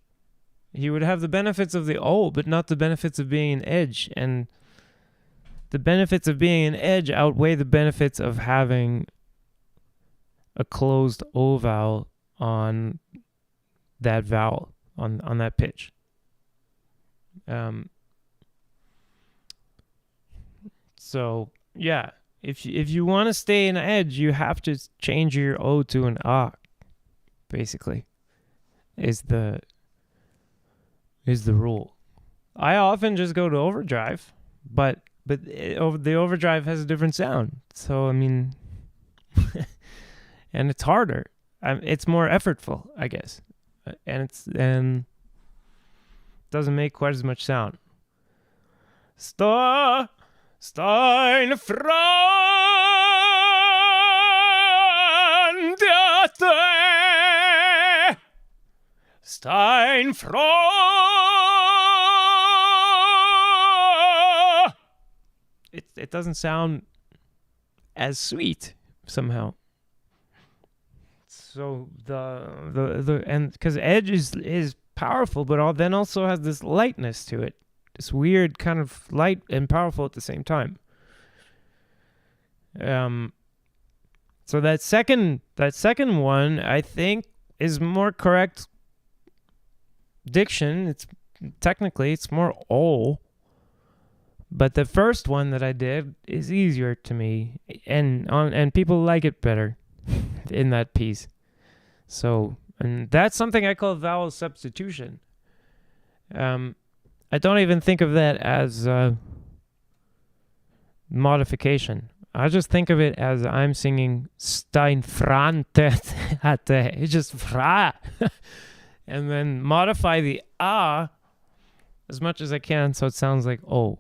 He would have the benefits of the O, but not the benefits of being an edge. And the benefits of being an edge outweigh the benefits of having a closed O vowel on that vowel, on that pitch. So, yeah, if you want to stay an edge, you have to change your O to an A, basically, is the rule. I often just go to overdrive, but the overdrive has a different sound. So, I mean, and it's harder. It's more effortful, I guess. And doesn't make quite as much sound. Stein Frandate Stein It doesn't sound as sweet somehow. So the and because edge is powerful, but then also has this lightness to it, this weird kind of light and powerful at the same time. So that second one, I think, is more correct diction. It's more O. But the first one that I did is easier to me, and people like it better in that piece. So, and that's something I call vowel substitution. I don't even think of that as modification. I just think of it as I'm singing Steinfrantet. It's just fra. And then modify the A as much as I can so it sounds like O.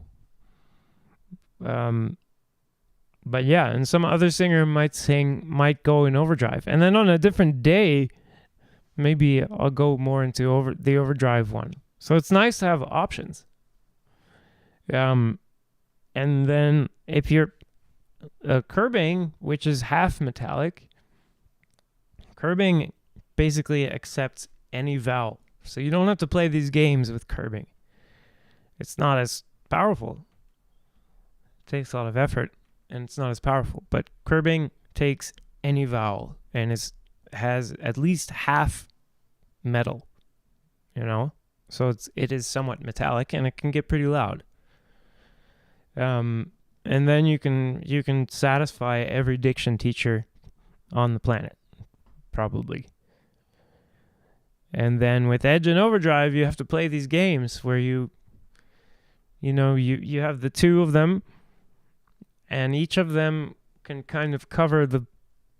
But yeah, and some other singer might go in overdrive. And then on a different day, maybe I'll go more into the overdrive one. So it's nice to have options. And then if you're curbing, which is half metallic, curbing basically accepts any vowel. So you don't have to play these games with curbing. It's not as powerful. It takes a lot of effort, and it's not as powerful. But curbing takes any vowel and has at least half metal, So it is somewhat metallic, and it can get pretty loud. And then you can satisfy every diction teacher on the planet, probably. And then with edge and overdrive, you have to play these games where you have the two of them, and each of them can kind of cover the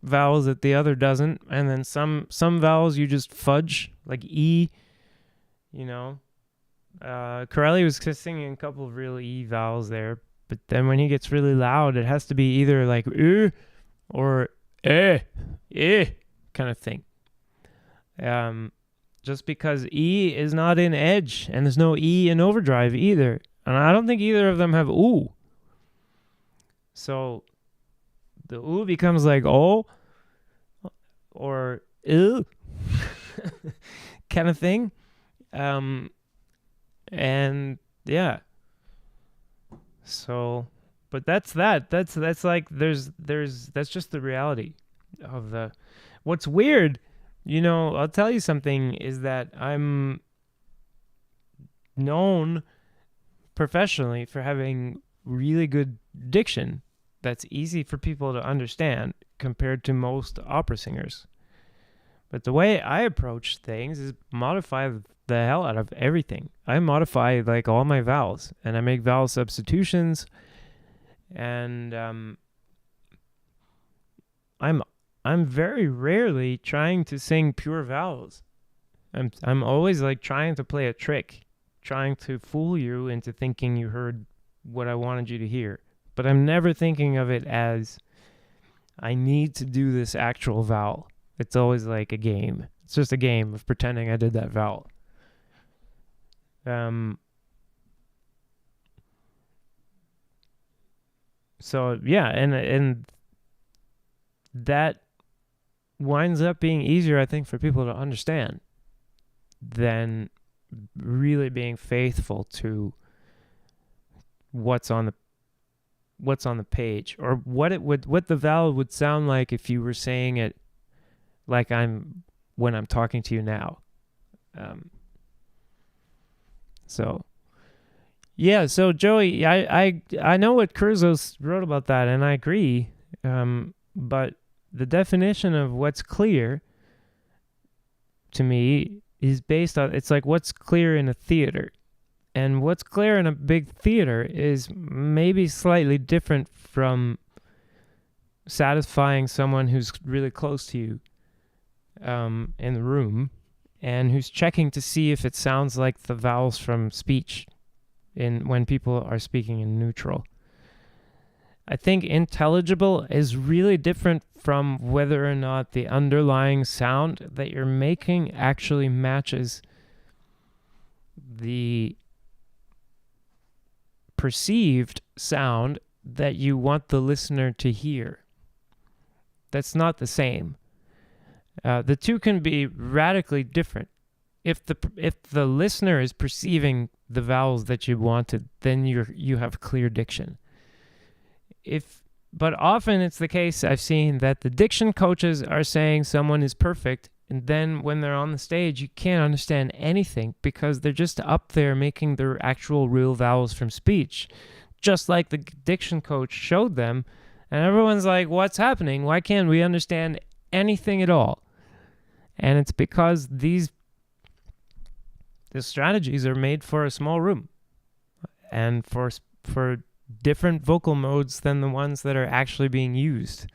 vowels that the other doesn't. And then some vowels you just fudge, like E, Corelli was singing a couple of real E vowels there, but then when he gets really loud, it has to be either like or kind of thing. Just because E is not in edge, and there's no E in overdrive either. And I don't think either of them have oo. So the oo becomes like O or kind of thing. And yeah. So, but that's that. That's like that's just the reality of what's weird, I'll tell you something, is that I'm known professionally for having really good diction that's easy for people to understand compared to most opera singers. But the way I approach things is modify the hell out of everything. I modify like all my vowels, and I make vowel substitutions, and I'm very rarely trying to sing pure vowels. I'm always like trying to play a trick, trying to fool you into thinking you heard what I wanted you to hear. But I'm never thinking of it as I need to do this actual vowel. It's always like a game. It's just a game of pretending I did that vowel. So yeah, and that winds up being easier, I think, for people to understand than really being faithful to what's on the page, or what the vowel would sound like if you were saying it like when I'm talking to you now. So yeah, so Joey, I know what Curzos wrote about that, and I agree. But the definition of what's clear to me is based on, it's like what's clear in a theater. And what's clear in a big theater is maybe slightly different from satisfying someone who's really close to you in the room and who's checking to see if it sounds like the vowels from speech when people are speaking in neutral. I think intelligible is really different from whether or not the underlying sound that you're making actually matches the perceived sound that you want the listener to hear. That's not the same. The two can be radically different. If the listener is perceiving the vowels that you wanted, then you have clear diction. But often it's the case, I've seen, that the diction coaches are saying someone is perfect, and then when they're on the stage, you can't understand anything because they're just up there making their actual real vowels from speech, just like the diction coach showed them. And everyone's like, what's happening? Why can't we understand anything at all? And it's because the strategies are made for a small room and for different vocal modes than the ones that are actually being used.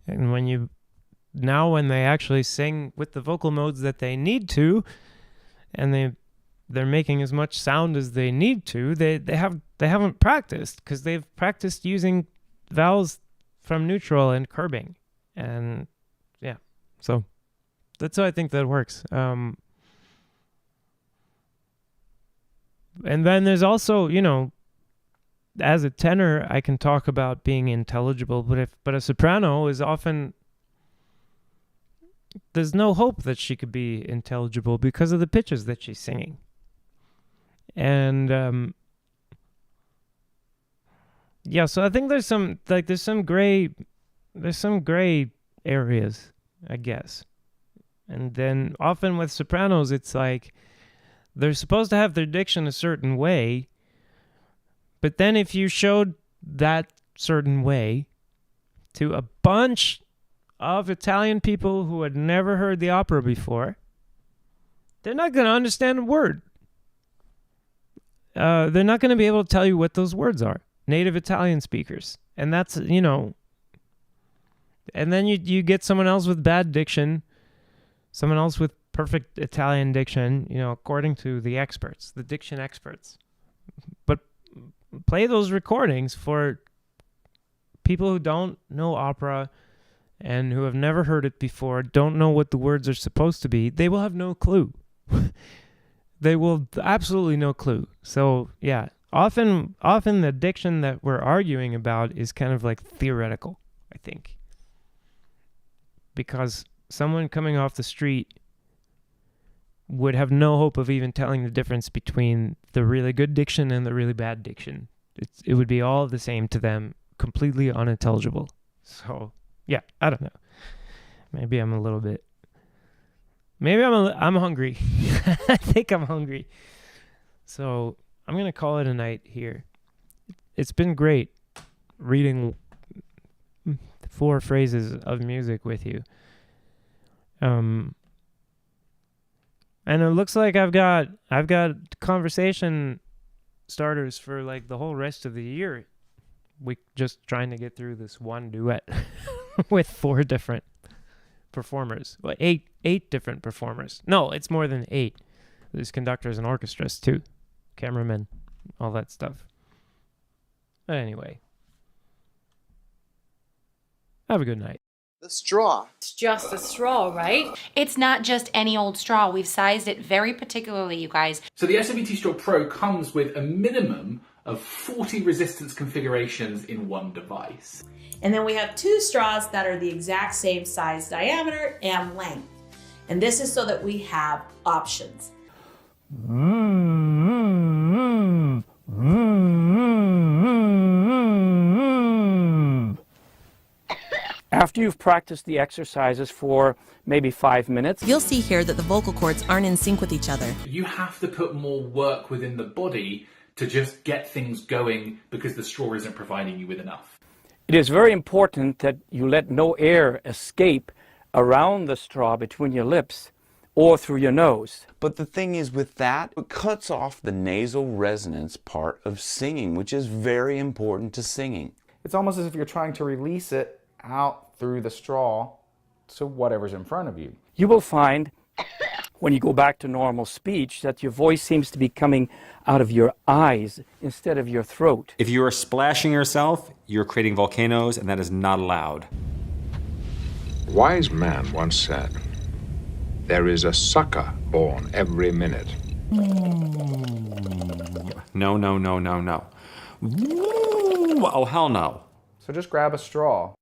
And when they actually sing with the vocal modes that they need to, and they're making as much sound as they need to, they haven't practiced, because they've practiced using vowels from neutral and curbing. And yeah, so that's how I think that works. And then there's also, as a tenor, I can talk about being intelligible, but a soprano is often, there's no hope that she could be intelligible because of the pitches that she's singing. And yeah, so I think there's some gray areas, I guess. And then often with sopranos, it's like they're supposed to have their diction a certain way, but then if you showed that certain way to a bunch of Italian people who had never heard the opera before, they're not going to understand a word. They're not going to be able to tell you what those words are. Native Italian speakers. And that's, and then you get someone else with bad diction, someone else with perfect Italian diction, according to the experts, the diction experts. But play those recordings for people who don't know opera and who have never heard it before, don't know what the words are supposed to be. They will have no clue. They will absolutely no clue. So yeah, often the diction that we're arguing about is kind of like theoretical, I think. Because someone coming off the street would have no hope of even telling the difference between the really good diction and the really bad diction. It would be all the same to them, completely unintelligible. So, yeah, I don't know. Maybe I'm hungry. I think I'm hungry. So, I'm going to call it a night here. It's been great reading 4 phrases of music with you. And it looks like I've got conversation starters for like the whole rest of the year. We just trying to get through this one duet with 4 different performers. Well, eight different performers. No, it's more than 8. There's conductors and orchestras too, cameramen, all that stuff. But anyway, Have a good night. The straw. It's just a straw, right? It's not just any old straw. We've sized it very particularly, you guys. So the SWT Straw Pro comes with a minimum of 40 resistance configurations in one device. And then we have 2 straws that are the exact same size, diameter, and length. And this is so that we have options. After you've practiced the exercises for maybe 5 minutes, you'll see here that the vocal cords aren't in sync with each other. You have to put more work within the body to just get things going because the straw isn't providing you with enough. It is very important that you let no air escape around the straw between your lips or through your nose. But the thing is with that, it cuts off the nasal resonance part of singing, which is very important to singing. It's almost as if you're trying to release it out through the straw to whatever's in front of you. You will find when you go back to normal speech that your voice seems to be coming out of your eyes instead of your throat. If you are splashing yourself, you're creating volcanoes, and that is not allowed. A wise man once said, "There is a sucker born every minute." No, no, no, no, no. Oh, hell no. So just grab a straw.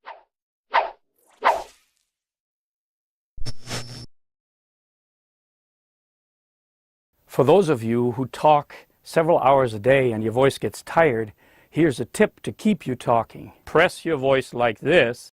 For those of you who talk several hours a day and your voice gets tired, here's a tip to keep you talking. Press your voice like this